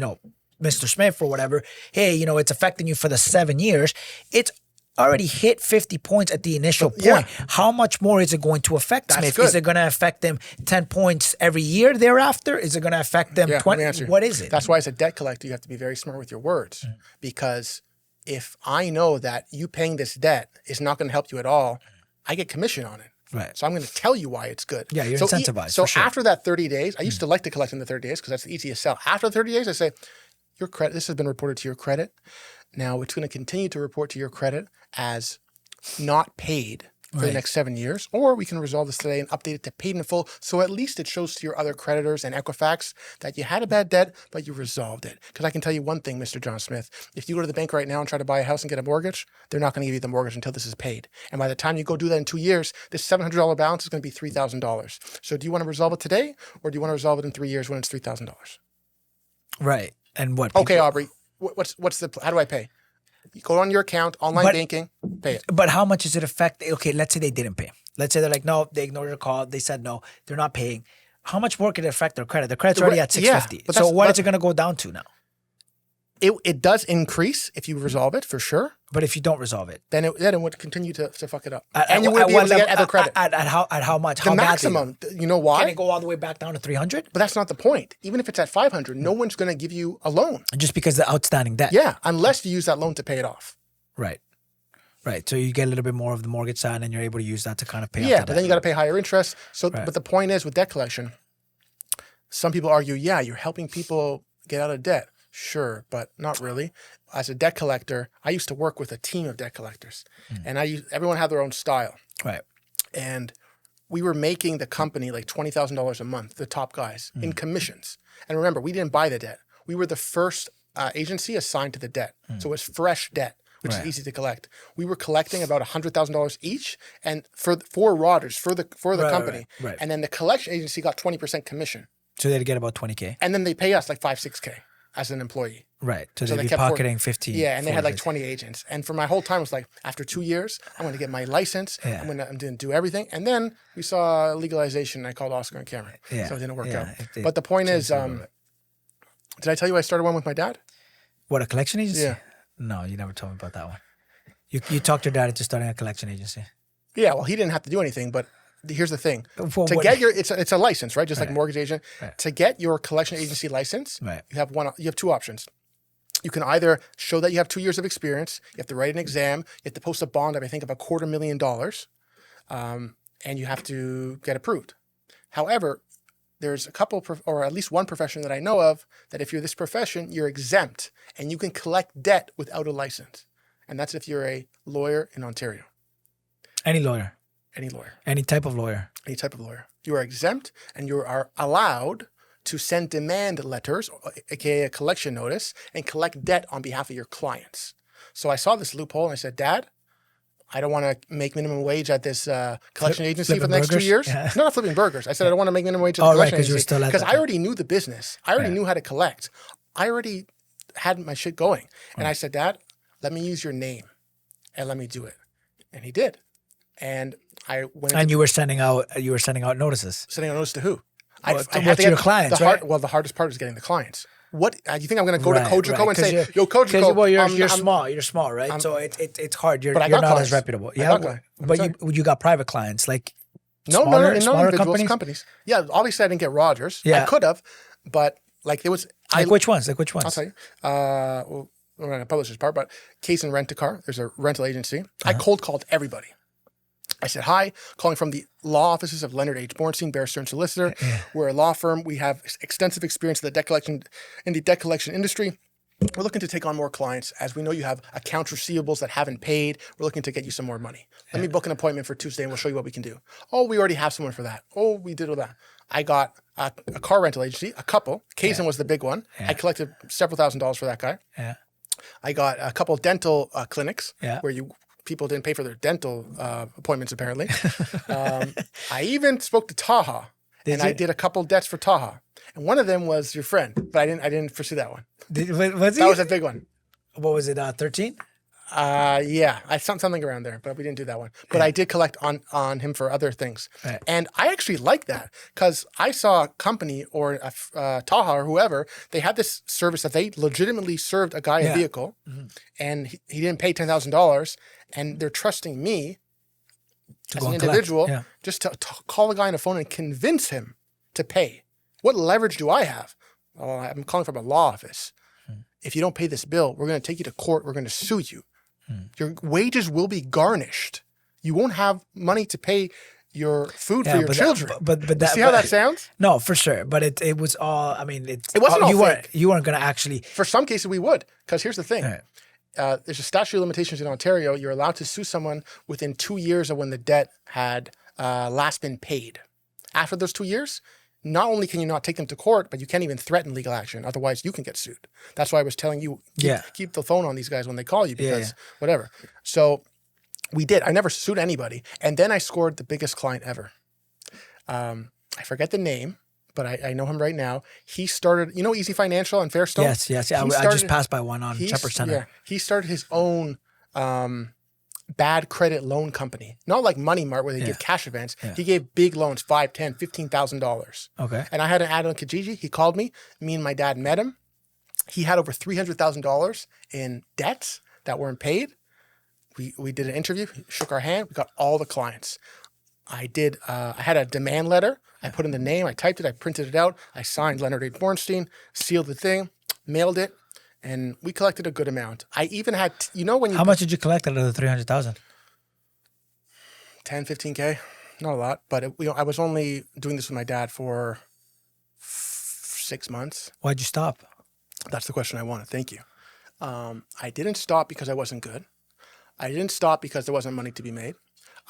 Mr. Smith or whatever, hey, it's affecting you for the 7 years, it's already hit 50 points at the initial point. yeah. How much more is it going to affect That's Smith? good. Is it going to affect them 10 points every year thereafter? Is it going to affect them Yeah, let 20? me answer you. What is it? That's why as a debt collector, you have to be very smart with your words because if I know that you paying this debt is not going to help you at all, I get commission on it. Right. So I'm going to tell you why it's good. Yeah, you're so incentivized, So for sure. after that 30 days, I used to like to collect in the 30 days because that's the easiest sell. After 30 days, I say, your credit, this has been reported to your credit. Now it's going to continue to report to your credit as not paid for the Right. next 7 years, or we can resolve this today and update it to paid in full. So at least it shows to your other creditors and Equifax that you had a bad debt, but you resolved it. Because I can tell you one thing, Mr. John Smith, if you go to the bank right now and try to buy a house and get a mortgage, they're not going to give you the mortgage until this is paid. And by the time you go do that in 2 years, this $700 balance is going to be $3,000. So do you want to resolve it today, or do you want to resolve it in 3 years when it's $3,000? Right. And what? Okay, people- Aubrey, how do I pay? You go on your account, online But- banking, pay it. But how much does it affect? Okay, let's say they didn't pay. Let's say they're like, no, they ignored your call. They said no, they're not paying. How much more could it affect their credit? Their credit's already at Yeah, 650. but So that's- what but- is it going to go down to now? It does increase if you resolve it, for sure. But if you don't resolve it, Then it would continue to fuck it up. at And you at wouldn't be what able to get level- other credit. At how much? The How badly? maximum. You know Can why? it go all the way back down to 300? But that's not the point. Even if it's at 500, no one's going to give you a loan. Just because the outstanding debt. Yeah, unless you use that loan to pay it off. Right. Right. So you get a little bit more of the mortgage side, and you're able to use that to kind of pay. Yeah, off but the then debt. you got to pay higher interest. So, Right. but the point is with debt collection, some people argue, yeah, you're helping people get out of debt. Sure, but not really. As a debt collector, I used to work with a team of debt collectors, and everyone had their own style. Right. And we were making the company like $20,000 a month, the top guys, in commissions. And remember, we didn't buy the debt. We were the first agency assigned to the debt. So it was fresh debt. which Right. is easy to collect. We were collecting about $100,000 each, and for Rogers for the Right, company, right. and then the collection agency got 20% commission, So they'd get about 20K. and then they pay us like 5-6K as an employee. Right. So, So they'd they be kept pocketing 15. Yeah, and they had 40, like 20 agents. And for my whole time, it was like, after 2 years, I'm going to get my license. Yeah. I'm going to do everything. And then we saw legalization, and I called Oscar and Cameron. Yeah. So it didn't work Yeah, out. it But the point is, changed a little bit. did I tell you I started one with my dad? What, a collection agency? Yeah. No, you never told me about that one. You talked your dad into starting a collection agency. Yeah, well, he didn't have to do anything, but here's the thing. For To what- get your, it's a license, right? Just like Right. mortgage agent. Right. To get your collection agency license, Right. you have two options. You can either show that you have 2 years of experience, you have to write an exam, you have to post a bond of, I think, of $250,000, and you have to get approved. However, there's a couple, or at least one profession that I know of, that if you're this profession, you're exempt and you can collect debt without a license. And that's if you're a lawyer in Ontario, Any lawyer, any lawyer, any type of lawyer. any type of lawyer. You are exempt and you are allowed to send demand letters, aka a collection notice, and collect debt on behalf of your clients. So I saw this loophole and I said, Dad, I don't want to make minimum wage at this collection agency for the flipping next 2 burgers? years. Yeah. No, not flipping burgers. I said, I don't want to make minimum wage at the Oh, right, collection 'cause you were agency. still at Because that. I already knew the business. I already Right. knew how to collect. I already had my shit going. And I said, Dad, let me use your name and let me do it. And he did. And I went into And you were sending out notices. sending a notice to who? Well, I to had your clients, the right? Well, the hardest part is getting the clients. What you think I'm going to go Right, to Cogeco right, and 'cause say, you're- "Yo, Cogeco"? Well, you're I'm- small. You're small, right? So it's hard. You're But I you're got not clients. as reputable. I Yeah, got clients. I'm but saying. you got private clients like No, smaller, no, smaller individuals, companies. Yeah, obviously I didn't get Rogers. Yeah. I could have, but like there was. Like which ones? Like which I'll ones? tell you. Well, we're not going to publish this part, but Case and Rent a Car. There's a rental agency. Uh-huh. I cold called everybody. I said, hi, calling from the law offices of Leonard H. Bornstein, Barrister and Solicitor. We're a law firm. We have extensive experience in the debt collection industry. We're looking to take on more clients. As we know, you have accounts receivables that haven't paid. We're looking to get you some more money. Let me book an appointment for Tuesday and we'll show you what we can do. Oh, we already have someone for that. Oh, we did all that. I got a car rental agency, a couple. Kaysen was the big one. I collected several $1,000s for that guy. Yeah. I got a couple dental clinics Yeah. where people didn't pay for their dental appointments, apparently. I even spoke to Taha, and I you? did a couple debts for Taha. And one of them was your friend, but I didn't pursue that one. Was That was a big one. what was it? 13? Yeah, I something around there, but we didn't do that one. But I did collect on him for other things, Right. and I actually like that because I saw a company or Taha or whoever, they had this service that they legitimately served a guy Yeah. a vehicle, and he didn't pay $10,000, and they're trusting me as go an and collect. individual Yeah. just to call a guy on the phone and convince him to pay. What leverage do I have? Oh, I'm calling from a law office. If you don't pay this bill, we're going to take you to court. We're going to sue you. Your wages will be garnished. You won't have money to pay your food for your but children. But You that, see how that sounds? No, for sure. But it was all. I mean, It wasn't all fake. You weren't gonna actually. For some cases, we would. Because here's the thing. Right. There's a statute of limitations in Ontario. You're allowed to sue someone within 2 years of when the debt had last been paid. After those 2 years, not only can you not take them to court, but you can't even threaten legal action. Otherwise, you can get sued. That's why I was telling you, keep the phone on these guys when they call you because whatever. So we did. I never sued anybody. And then I scored the biggest client ever. I forget the name, but I know him right now. He started, Easy Financial and Fairstone? Yes. He I just started- passed by one on Shepherd Center. Yeah, he started his own bad credit loan company. Not like Money Mart where they give cash advance. Yeah. He gave big loans, $5,000, $10,000, $15,000. Okay. And I had an ad on Kijiji. He called me. Me and my dad met him. He had over $300,000 in debts that weren't paid. We did an interview. He shook our hand. We got all the clients. I had a demand letter. I put in the name. I typed it. I printed it out. I signed Leonard H. Bornstein, sealed the thing, mailed it, and we collected a good amount. I even had, when you How much did you collect out of the 300,000? 10, 15K, not a lot, but I was only doing this with my dad for 6 months. Why'd you stop? That's the question I wanted. Thank you. I didn't stop because I wasn't good. I didn't stop because there wasn't money to be made.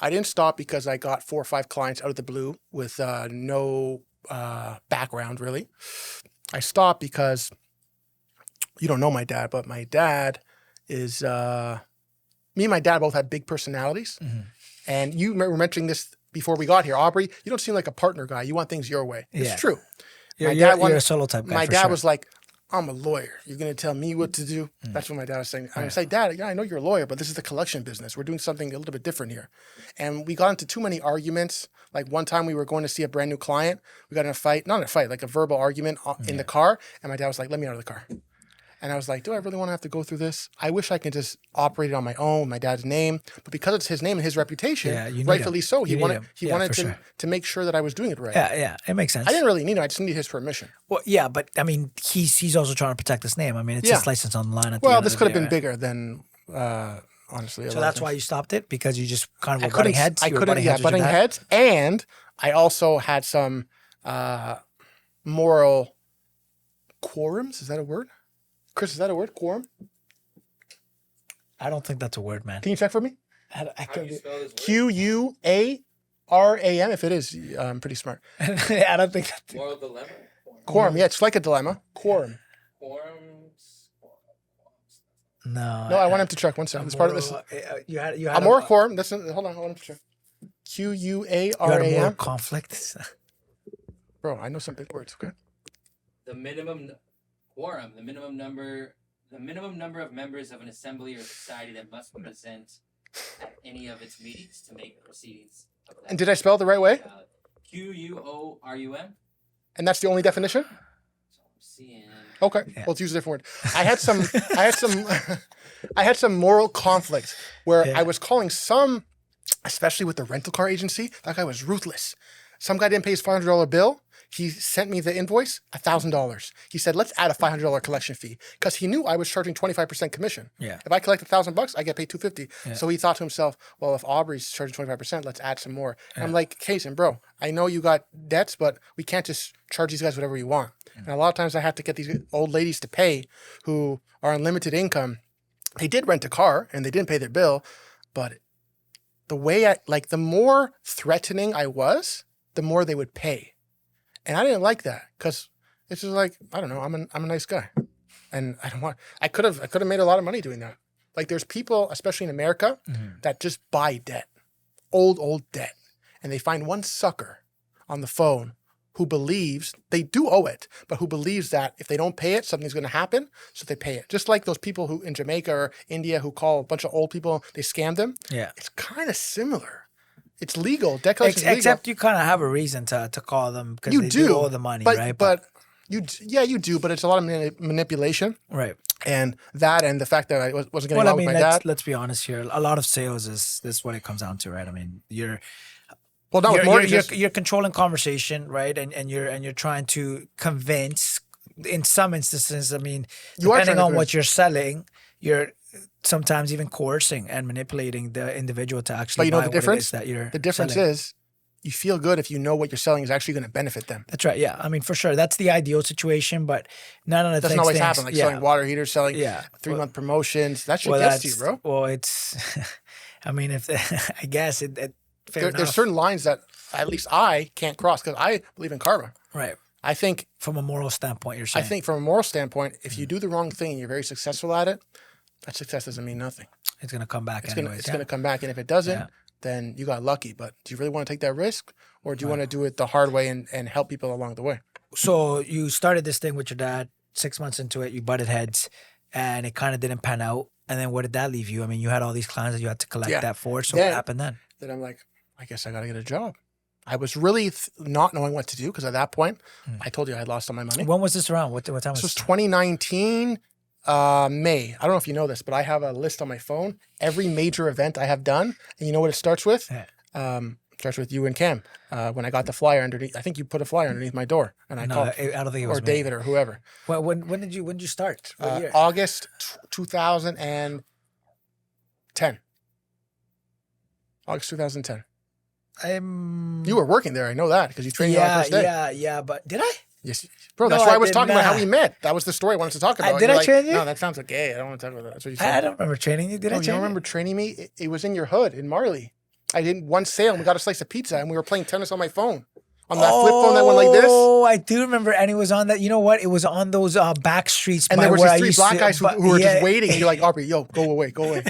I didn't stop because I got 4 or 5 clients out of the blue with no background, really. I stopped because you don't know my dad, but my dad is me and my dad both have big personalities. Mhm. And you were mentioning this before we got here, Aubrey. You don't seem like a partner guy. You want things your way. Yeah. It's true. You're, My you're, dad wanted- you're a solo type guy. My for dad sure. was like, I'm a lawyer. You're going to tell me what to do? That's what my dad was saying. I was like, Dad, yeah, I know you're a lawyer, but this is the collection business. We're doing something a little bit different here. And we got into too many arguments. Like one time we were going to see a brand new client. We got in a fight, not in a fight, like a verbal argument in the car. And my dad was like, let me out of the car. And I was like, do I really want to have to go through this? I wish I could just operate it on my own, my dad's name. But because it's his name and his reputation, Yeah, you need rightfully him. so, he You need wanted him. he Yeah, wanted for to sure. to make sure that I was doing it right. Yeah, it makes sense. I didn't really need him. I just needed his permission. Well, yeah, but I mean, he's also trying to protect his name. I mean, it's Yeah. his license on the line. At the Well, end this of could the have been day, bigger than, honestly. So that's why you stopped it, because you just kind of I were butting couldn't. heads. I You were couldn't. Yeah, with your butting dad? heads, and I also had some moral quorums. Is that a word? Chris, is that a word? Quorum? I don't think that's a word, man. Can you check for me? I How do can't you spell this word? Quuaram. If it is, I'm pretty smart. I don't think that. Moral dilemma. Quorum. Yeah, it's like a dilemma. Quorum. Quorums. No. No, I want him to check. One second. It's part of this. You had A moral quorum. That's hold on. I want him to check. You had a moral Quuaram. conflict. Bro, I know some big words. Okay. The minimum quorum. The minimum number of members of an assembly or society that must present at any of its meetings to make proceedings. Of that And did I spell it the right way? valid. Quorum. And that's the only definition? So I'm seeing. Okay, Yeah. well, let's use a different word. I had some, I had some moral conflict where Yeah. I was calling some, especially with the rental car agency, that guy was ruthless. Some guy didn't pay his $500 bill. He sent me the invoice, $1,000. He said, let's add a $500 collection fee, because he knew I was charging 25% commission. Yeah. If I collect $1,000, I get paid $250. Yeah. So he thought to himself, well, if Aubrey's charging 25%, let's add some more. And I'm like, Kaysen, bro, I know you got debts, but we can't just charge these guys whatever you want. And a lot of times I have to get these old ladies to pay who are on limited income. They did rent a car and they didn't pay their bill, but the way the more threatening I was, the more they would pay. And I didn't like that, because it's just like, I don't know, I'm a nice guy. And I could have made a lot of money doing that. Like, there's people, especially in America, that just buy debt, old debt. And they find one sucker on the phone who believes they do owe it, but who believes that if they don't pay it, something's going to happen. So they pay it. Just like those people who in Jamaica or India who call a bunch of old people, they scam them. Yeah. It's kind of similar. It's legal. Debt collection is legal. Except you kind of have a reason to call them, because You they do, owe the money, but, right? But you do, but it's a lot of manipulation. right. And the fact that I wasn't getting Well, I along mean, with my dad. let's be honest here. A lot of sales is what it comes down to, right? I mean, Well, not with mortgages. you're controlling conversation, right? And you're trying to convince. In some instances, I mean, You are depending trying to on what convince. you're selling, you're sometimes even coercing and manipulating the individual to actually But you know buy the what it difference? is that you're The difference selling. is you feel good if you know what you're selling is actually going to benefit them. That's right. Yeah, I mean, for sure, that's the ideal situation, but none of the Doesn't things. always happen. Like selling water heaters, selling Yeah. 3-month promotions. That shit Well, gets to you, that's bro. well, it's. I mean, if I guess it fair enough. There's certain lines that at least I can't cross, because I believe in karma. right I think from a moral standpoint. You're saying. from a moral standpoint, if you do the wrong thing and you're very successful at it, that success doesn't mean nothing. It's gonna come back It's anyways. gonna come back, and if it doesn't, Yeah. then you got lucky. But do you really want to take that risk, or do you want to do it the hard way and help people along the way? So you started this thing with your dad. 6 months into it, you butted heads, and it kind of didn't pan out. And then where did that leave you? I mean, you had all these clients that you had to collect Yeah. that for. So Then- what happened then? Then I'm like, I guess I got to get a job. I was really not knowing what to do, because at that point, I told you I had lost all my money. When was this around? What time was This was this? 2019, May. I don't know if you know this, but I have a list on my phone. Every major event I have done, and you know what it starts with? Yeah. Starts with you and Cam. When I got the flyer underneath, I think you put a flyer underneath my door, and I No, called, I don't think it was or me. David or whoever. When did you start? What year? August 2010. August 2010. You were working there. I know that, because you trained me on the first day. yeah. But did I? Yes, bro. No, That's why I I was did talking about how not. we met. That was the story I wanted to talk about. did You're I like, train you? No, that sounds like gay. I don't want to talk about that. That's what you said. I don't remember training you. Did I Oh, you train don't remember training me? It was in your hood in Marley. I did one sale and we got a slice of pizza and we were playing tennis on my phone. On that flip phone that went like this. Oh, I do remember. And it was on that. You know what? It was on those back streets. And by there was where these I three used black to- guys who but- were yeah. just waiting. And you're like, Aubrey, yo, go away, go away.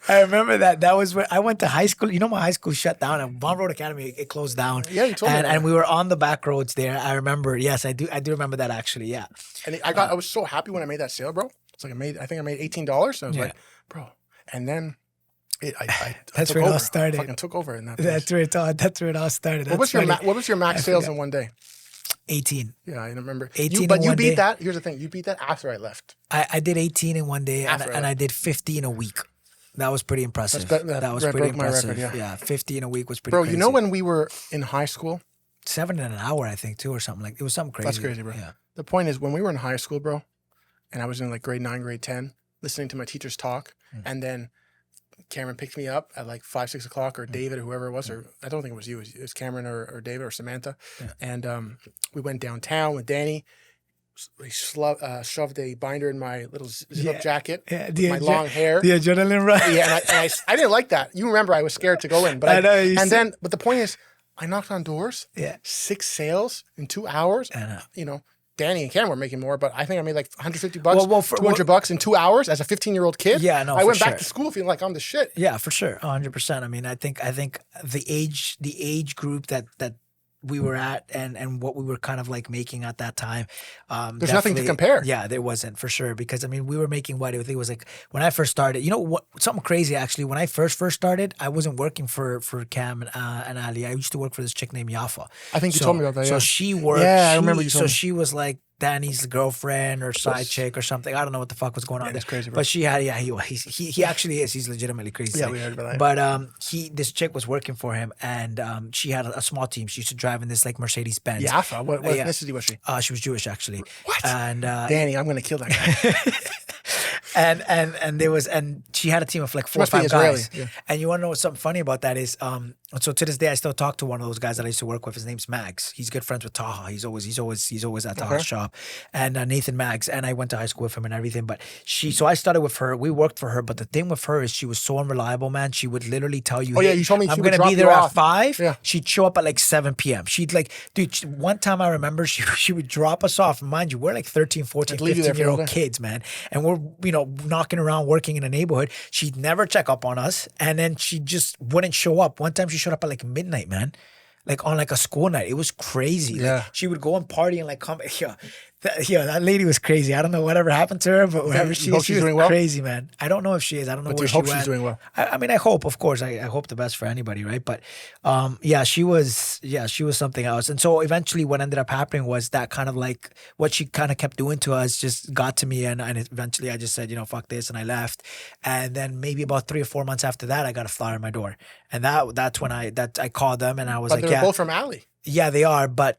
I remember that. That was when I went to high school. You know, my high school shut down, and Bond Road Academy it closed down. Yeah, you told me. And we were on the back roads there. I remember. Yes, I do. I do remember that actually. Yeah. And I was so happy when I made that sale, bro. It's like I think I made $18. I was Yeah. like, bro. And then I That's took where it all over. started. Fucking took over in that place. That's where it all. That's where it all started. What was your max I sales forgot. in one day? 18. Yeah, I remember. 18 But in you one beat day. that. Here's the thing. You beat that after I left. I did 18 in one day, After and that. I did 50 in a week. That was pretty impressive. That was broke pretty my record, impressive. yeah. 50 in a week was pretty. Bro, crazy. you know when we were in high school? 7 in an hour, I think, too, or something like. It was something crazy. That's crazy, bro. Yeah. The point is, when we were in high school, bro, and I was in like grade 9, grade 10, listening to my teachers talk, and then Cameron picked me up at like 5, 6 o'clock, or David, or whoever it was, or I don't think it was you, it was Cameron or David or Samantha. Yeah. And we went downtown with Danny. He shoved a binder in my little zip-up jacket, Yeah, my long hair. the adrenaline rush. Yeah, and I didn't like that. You remember I was scared to go in, but I know, you and said- then the point is, I knocked on doors. Yeah. 6 sales in 2 hours. I know. You know, Danny and Cam were making more, but I think I made like $150, Well, $200 in 2 hours as a 15-year-old kid. Yeah, no, I for went back sure. to school feeling like I'm the shit. Yeah, for sure, 100%. I mean, I think the age group that we were at and what we were kind of like making at that time. There's nothing to definitely- compare. Yeah, there wasn't for sure, because I mean we were making what I think it was like when I first started. You know what? Something crazy actually. When I first started, I wasn't working for Cam and Ali. I used to work for this chick named Yafa. I think you told me about that, So yeah. she worked. Yeah, I remember you told So me. she was like Danny's girlfriend or side chick or something. I don't know what the fuck was going on. that's there. crazy, bro. But she had he actually is. He's legitimately crazy. Yeah, we heard about that. But this chick was working for him, and she had a small team. She used to drive in this like Mercedes Benz. Yafa, what Yeah. ethnicity was she? She was Jewish actually. What? And Danny, I'm gonna kill that guy. and there was, and she had a team of like 4 or must be 5 Israeli, guys. yeah. And you want to know what's something funny about that is so to this day I still talk to one of those guys that I used to work with. His name's Mags. He's good friends with Taha. He's always at Taha's shop. And Nathan Mags, and I went to high school with him and everything. But so I started with her. We worked for her. But the thing with her is she was so unreliable, man. She would literally tell you, Oh, yeah, "Hey, you told me she I'm would gonna drop be you there at off." 5." Yeah. She'd show up at like 7 p.m. She'd like, dude, one time I remember she would drop us off. Mind you, we're like 13, 14, I'd leave you there for 15-year-old all day. kids, man. And we're, knocking around working in a neighborhood. She'd never check up on us. And then she just wouldn't show up. One time she showed up at like midnight, man. Like on like a school night. It was crazy. Like, Yeah. she would go and party and like come. That lady was crazy. I don't know whatever happened to her, but wherever she hope is, she she's was doing well? crazy, man. I don't know if she is. I don't know But where you she hope went. she's doing well. I mean, I hope, of course. I hope the best for anybody, right? But she was something else. And so eventually what ended up happening was that kind of like what she kind of kept doing to us just got to me. And eventually I just said, fuck this. And I left. And then maybe about 3 or 4 months after that, I got a flyer on my door. And that's when I called them and I was But like, they were yeah. both from Ali. Yeah, they are, but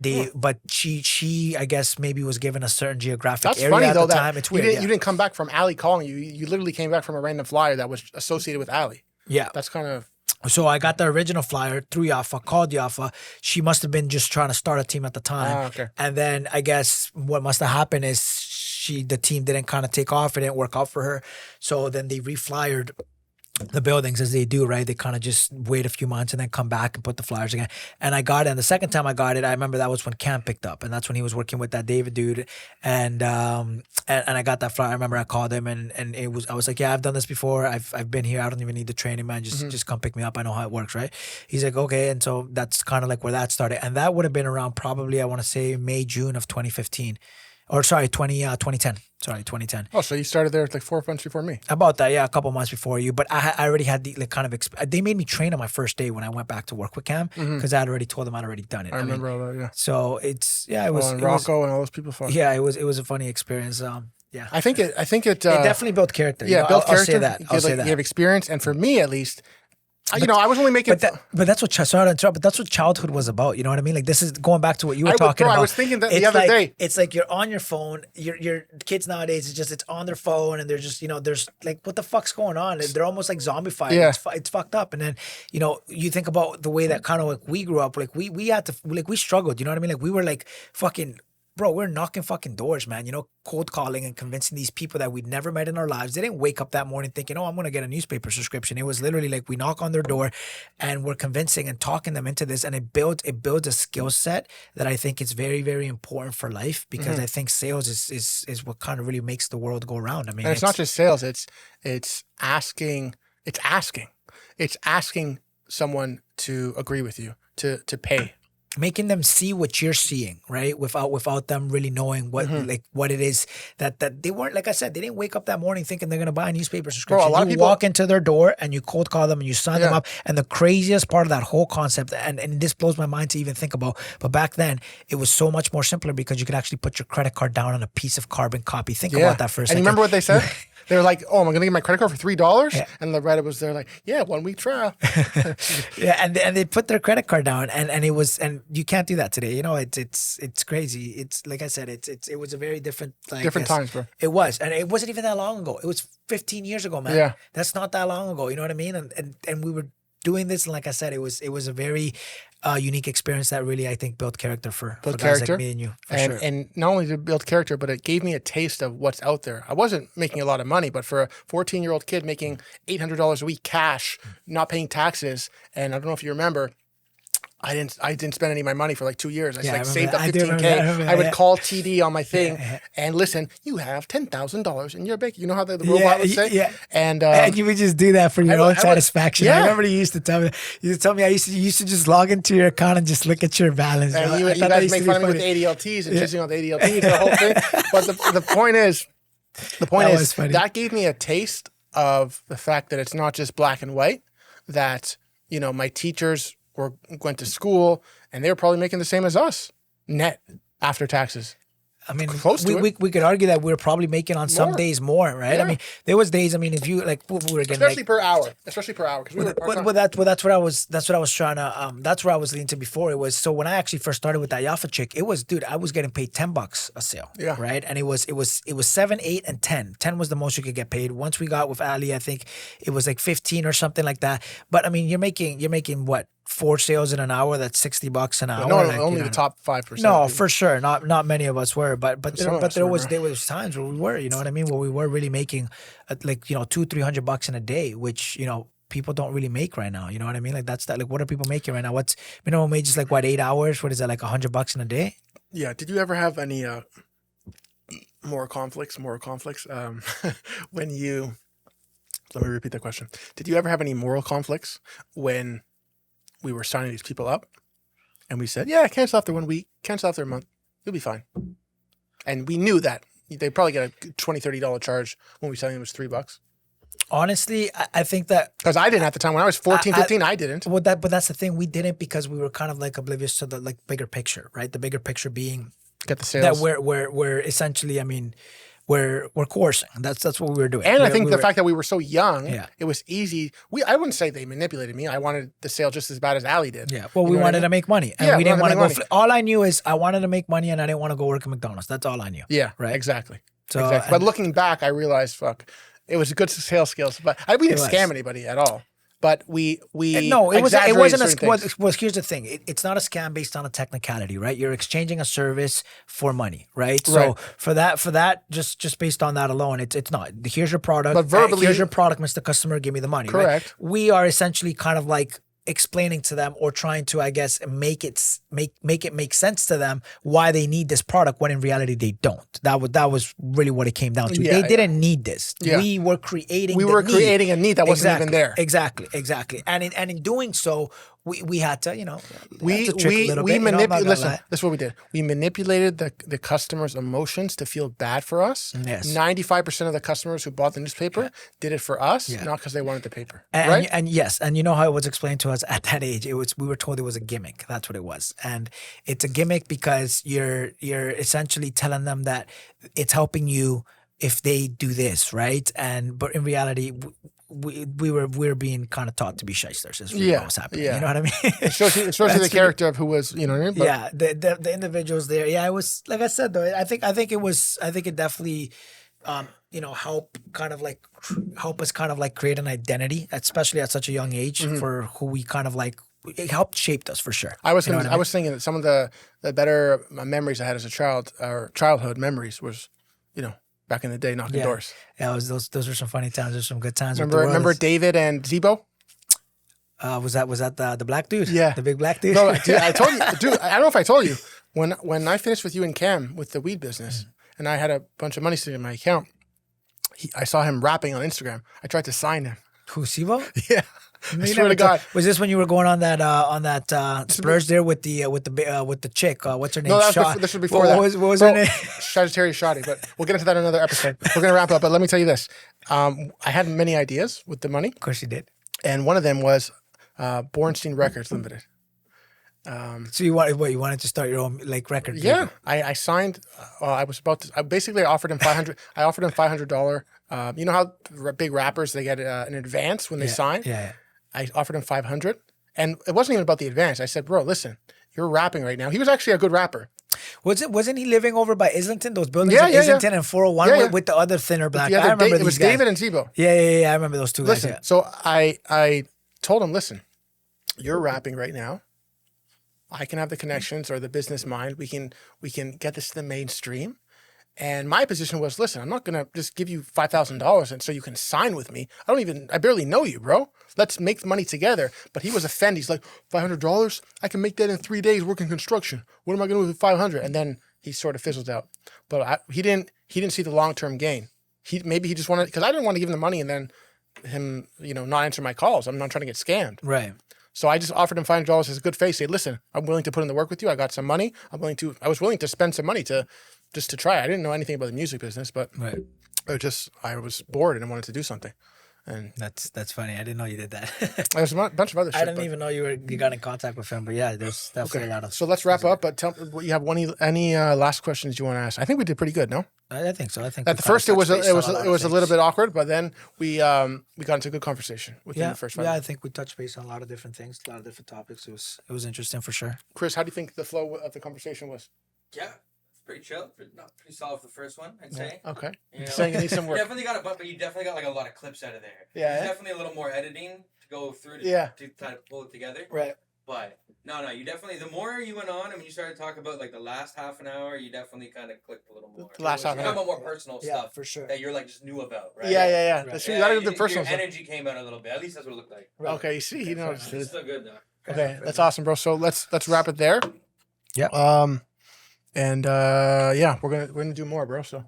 she I guess maybe was given a certain geographic That's area funny at though. the That time. It's you weird. didn't, Yeah. you didn't come back from Ali calling you. You literally came back from a random flyer that was associated with Ali. Yeah. That's kind of So I got the original flyer through Yafa, called Yafa. She must have been just trying to start a team at the time. okay. And then I guess what must have happened is the team didn't kind of take off. It didn't work out for her. So then they reflyered the buildings as they do, right? They kind of just wait a few months and then come back and put the flyers again. And I got it. And the second time I got it, I remember that was when Cam picked up, and that's when he was working with that David dude. And I got that flyer. I remember I called him and I was like, yeah, I've done this before. I've been here. I don't even need the training, man. Just come pick me up. I know how it works, right? He's like, okay. And so that's kind of like where that started. And that would have been around probably, I want to say May, June of 2015. Or sorry, 2010. Sorry, 2010. Oh, so you started there like 4 months before me. About that, yeah, a couple months before you. But I already had the like kind of they made me train on my first day when I went back to work with Cam because I had already told them I'd already done it. I remember all that. Yeah. So it was And it was Rocco and all those people. Fuck. yeah, it was a funny experience. Yeah, I think it. it definitely built character. Yeah, built I'll character. say that. I'll say You that. have experience, and for me at least, I was only making. But that's what sorry to interrupt, but that's what childhood was about. You know what I mean? Like this is going back to what you were talking bro, about. I was thinking that the It's other like- day. It's like you're on your phone. Your kids nowadays it's on their phone and they're just there's like what the fuck's going on? They're almost like zombified. Yeah. It's fucked up. And then you think about the way that kind of like we grew up. Like we had to we struggled. You know what I mean? Like we were like fucking. Bro, we're knocking fucking doors, man. Cold calling and convincing these people that we'd never met in our lives. They didn't wake up that morning thinking, oh, I'm going to get a newspaper subscription. It was literally like we knock on their door and we're convincing and talking them into this. And it builds a skill set that I think is very, very important for life because I think sales is what kind of really makes the world go around. I mean, And it's not just sales. It's asking It's asking. It's asking someone to agree with you, to pay. Making them see what you're seeing, right? Without them really knowing what Mm-hmm. like what it is that they weren't, like I said, they didn't wake up that morning thinking they're gonna buy a newspaper Bro, subscription. a lot You of people walk into their door and you cold call them and you sign them Yeah. up. And the craziest part of that whole concept, and this blows my mind to even think about, but back then it was so much more simpler because you could actually put your credit card down on a piece of carbon copy. Think about that for a And second. you remember what they said? They were like, "Oh, am I going to get my credit card for $3?" Yeah. And the Reddit was there like, "Yeah, 1 week trial." Yeah, and they put their credit card down, and it was, and you can't do that today. You know, it's crazy. It's like I said, it was a very different Different times, bro. It was, and it wasn't even that long ago. It was 15 years ago, man. Yeah. That's not that long ago. You know what I mean? And we were doing this, and like I said, it was a very unique experience that really, I think, built character for guys character. like me and you, for And sure. and not only did it build character, but it gave me a taste of what's out there. I wasn't making a lot of money, but for a 14-year-old kid making $800 a week cash, not paying taxes, and I don't know if you remember, I didn't spend any of my money for like 2 years. I Yeah, I like remember saved that. up I do remember 15K. that. I remember I would that. call TD on my thing Yeah. and listen. You have $10,000 in your bank. You know how the robot would say. yeah. And And you would just do that for your would- own I would- satisfaction. I yeah. remember you used to tell me. You used to tell me you used to just log into your account and just look at your balance. And I you thought that guys used make to be fun of me with funny. the ADLTs and choosing all the ADLTs, the whole thing. But the point is, That was funny. that gave me a taste of the fact that it's not just black and white. That my teachers went to school and they were probably making the same as us, net after taxes. I mean, Close to we could argue that we're probably making on some More. days more, right? Yeah. I mean, there was days. I mean, if you like, we were getting Especially like, per hour. Because we were part-time. well, that's what I was trying to that's where I was leaning to before. It was, so when I actually first started with that Yaffa chick, it was, dude, I was getting paid $10 a sale. Yeah. Right. And it was 7, 8, and 10. 10 was the most you could get paid. Once we got with Ali, I think it was like 15 or something like that. But I mean, you're making what, 4 sales in an hour? That's $60 an hour. no, Like, only you know, the top 5%. No, for sure. Not many of us were, but Some of us there were, was bro. times where we were, you know what I mean, where we were really making like $200-300 in a day, which people don't really make right now. You know what I mean? Like that's that. Like what are people making right now? What's minimum wage is like what, 8 hours? What is that, like $100 in a day? Yeah. Did you ever have any moral conflicts? When you, let me repeat that question. Did you ever have any moral conflicts when we were signing these people up and we said, yeah, cancel after 1 week, cancel after a month, you'll be fine. And we knew that they probably get a $20-30 charge when we selling them was $3. Honestly, I think that. Because I didn't at the time. When I was 14, 15, I didn't. But that's the thing. We didn't because we were kind of like oblivious to the like bigger picture, right? The bigger picture being Get the sales. that we're essentially, I mean, we're coercing. That's what we were doing. And I We- think we the were- fact that we were so young, Yeah. it was easy. I wouldn't say they manipulated me. I wanted the sale just as bad as Ali did. Yeah, well, You we know what I wanted mean? to make money, and Yeah, we didn't we want wanted to to go. make money. All I knew is I wanted to make money, and I didn't want to go work at McDonald's. That's all I knew. Yeah, Right. exactly. So, Exactly. But and- looking back, I realized, fuck, it was good sales skills. But we didn't was. scam anybody at all. But we No, it wasn't. It wasn't a. exaggerated certain things. Well, here's the thing. It's not a scam based on a technicality, right? You're exchanging a service for money, right? So Right. for that, just based on that alone, it's not. Here's your product. But verbally- here's your product, Mr. Customer. Give me the money. right? Correct. We are essentially kind of like explaining to them or trying to, I guess, make it make sense to them why they need this product when in reality they don't. That was really what it came down to. Yeah, They yeah. didn't need this. Yeah. We were creating. We the were need. creating a need that wasn't even there. Exactly. And in doing so, we had to, We had to trick a little bit, I'm not manipulated. gonna Listen, lie. this is what we did. We manipulated the customer's emotions to feel bad for us. Yes. 95% of the customers who bought the newspaper did it for us, Yeah. not because they wanted the paper. And, right? and yes, and you know how it was explained to us at that age. We were told it was a gimmick. That's what it was, and it's a gimmick because you're essentially telling them that it's helping you if they do this, right? But in reality, we were being kind of taught to be shysters. Is really Yeah, what was happening. yeah. You know what I mean? It shows you the That's character of who was, you know what I mean? But yeah, the individuals there. Yeah, it was like I said though. I think it definitely, help us kind of like create an identity, especially at such a young age for who we kind of like. It helped shaped us for sure. I was You know gonna, what I was thinking that some of the better memories I had as a child, or childhood memories, was, back in the day, knocking Yeah. doors. Yeah, those were some funny times. There's some good times. Remember David and Zebo? Was that the black dude? Yeah. The big black dude. No, dude, I told you, dude. I don't know if I told you when I finished with you and Cam with the weed business, and I had a bunch of money sitting in my account. I saw him rapping on Instagram. I tried to sign him. Who, Sivo? Yeah, You I swear never to God. Was this when you were going on that splurge there with the chick? What's her name? No, that was Shaw- before, this was before what, that. What was her Bro, name? Sagittarius Shoddy, but we'll get into that in another episode. We're gonna wrap up, but let me tell you this: I had many ideas with the money, Of course, she did. and one of them was Bornstein Records Limited. So you wanted to start your own like record? Yeah, label. I signed. I was about to. I basically offered him $500. I offered him $500. You know how big rappers they get an advance when they sign. Yeah. I offered him 500, and it wasn't even about the advance. I said, "Bro, listen, you're rapping right now." He was actually a good rapper. Wasn't he living over by Islington? Those buildings Yeah, in yeah, Islington and 401 Yeah, yeah. with the other thinner black The guy. other I remember it was these guys. David and Tebow. Yeah. I remember those two Listen, guys. so I told him, listen, you're rapping right now. I can have the connections or the business mind. We can get this to the mainstream. And my position was, listen, I'm not gonna just give you $5,000 and so you can sign with me. I barely know you, bro. Let's make money together. But he was offended. He's like, $500? I can make that in 3 days working construction. What am I gonna do with 500? And then he sort of fizzled out. But he didn't see the long term gain. Maybe he just wanted, because I didn't want to give him the money and then him, not answer my calls. I'm not trying to get scammed. Right. So I just offered him $500 as a good face. Say, listen, I'm willing to put in the work with you. I got some money. I was willing to spend some money to try. I didn't know anything about the music business, but Right. I was bored and I wanted to do something. And That's funny. I didn't know you did that. there's a bunch of other shit. I didn't but- even know you got in contact with him. But yeah, there's definitely a lot of. So let's wrap up. But tell me, you have any last questions you want to ask? I think we did pretty good. No. I think so. I think At we the kinda first, it was touched base on lot a of little things. bit awkward, but then we got into a good conversation within Yeah, the first 5 yeah. I minutes. think we touched base on a lot of different things, a lot of different topics. It was interesting for sure. Chris, how do you think the flow of the conversation was? Yeah, it's pretty chill. Not pretty solid for the first one, I'd say. Okay. You know? Saying it needs some You work. definitely got but you definitely got like a lot of clips out of there. Yeah, There's yeah. definitely a little more editing to go through to, Yeah. to kind of pull it together. Right. But no, you definitely, the more you went on and when you started talking about like the last half an hour, you definitely kind of clicked a little more. The last half an You're talking hour. about more personal Yeah, stuff for sure. that you're like just knew about, right? Yeah. Right. That's true. You got to do the personal Your stuff. energy came out a little bit. At least that's what it looked like. Right. Okay, you see, he knows. fair It's still good though. Okay, that's awesome, bro. So let's wrap it there. Yep. And yeah, we're gonna do more, bro. So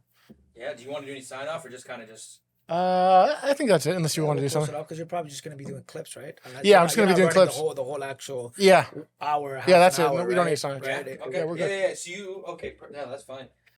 Yeah. Do you want to do any sign off or just kind of just? I think that's it. Unless you want to do something. Because you're probably just gonna be doing clips, right? Yeah, I'm just gonna be doing clips. The whole actual Yeah, hour. yeah, that's half it. an No, hour, we don't right? need sign. Yeah. Right. Okay. Yeah, we're good. Yeah. So you okay? Yeah, that's fine.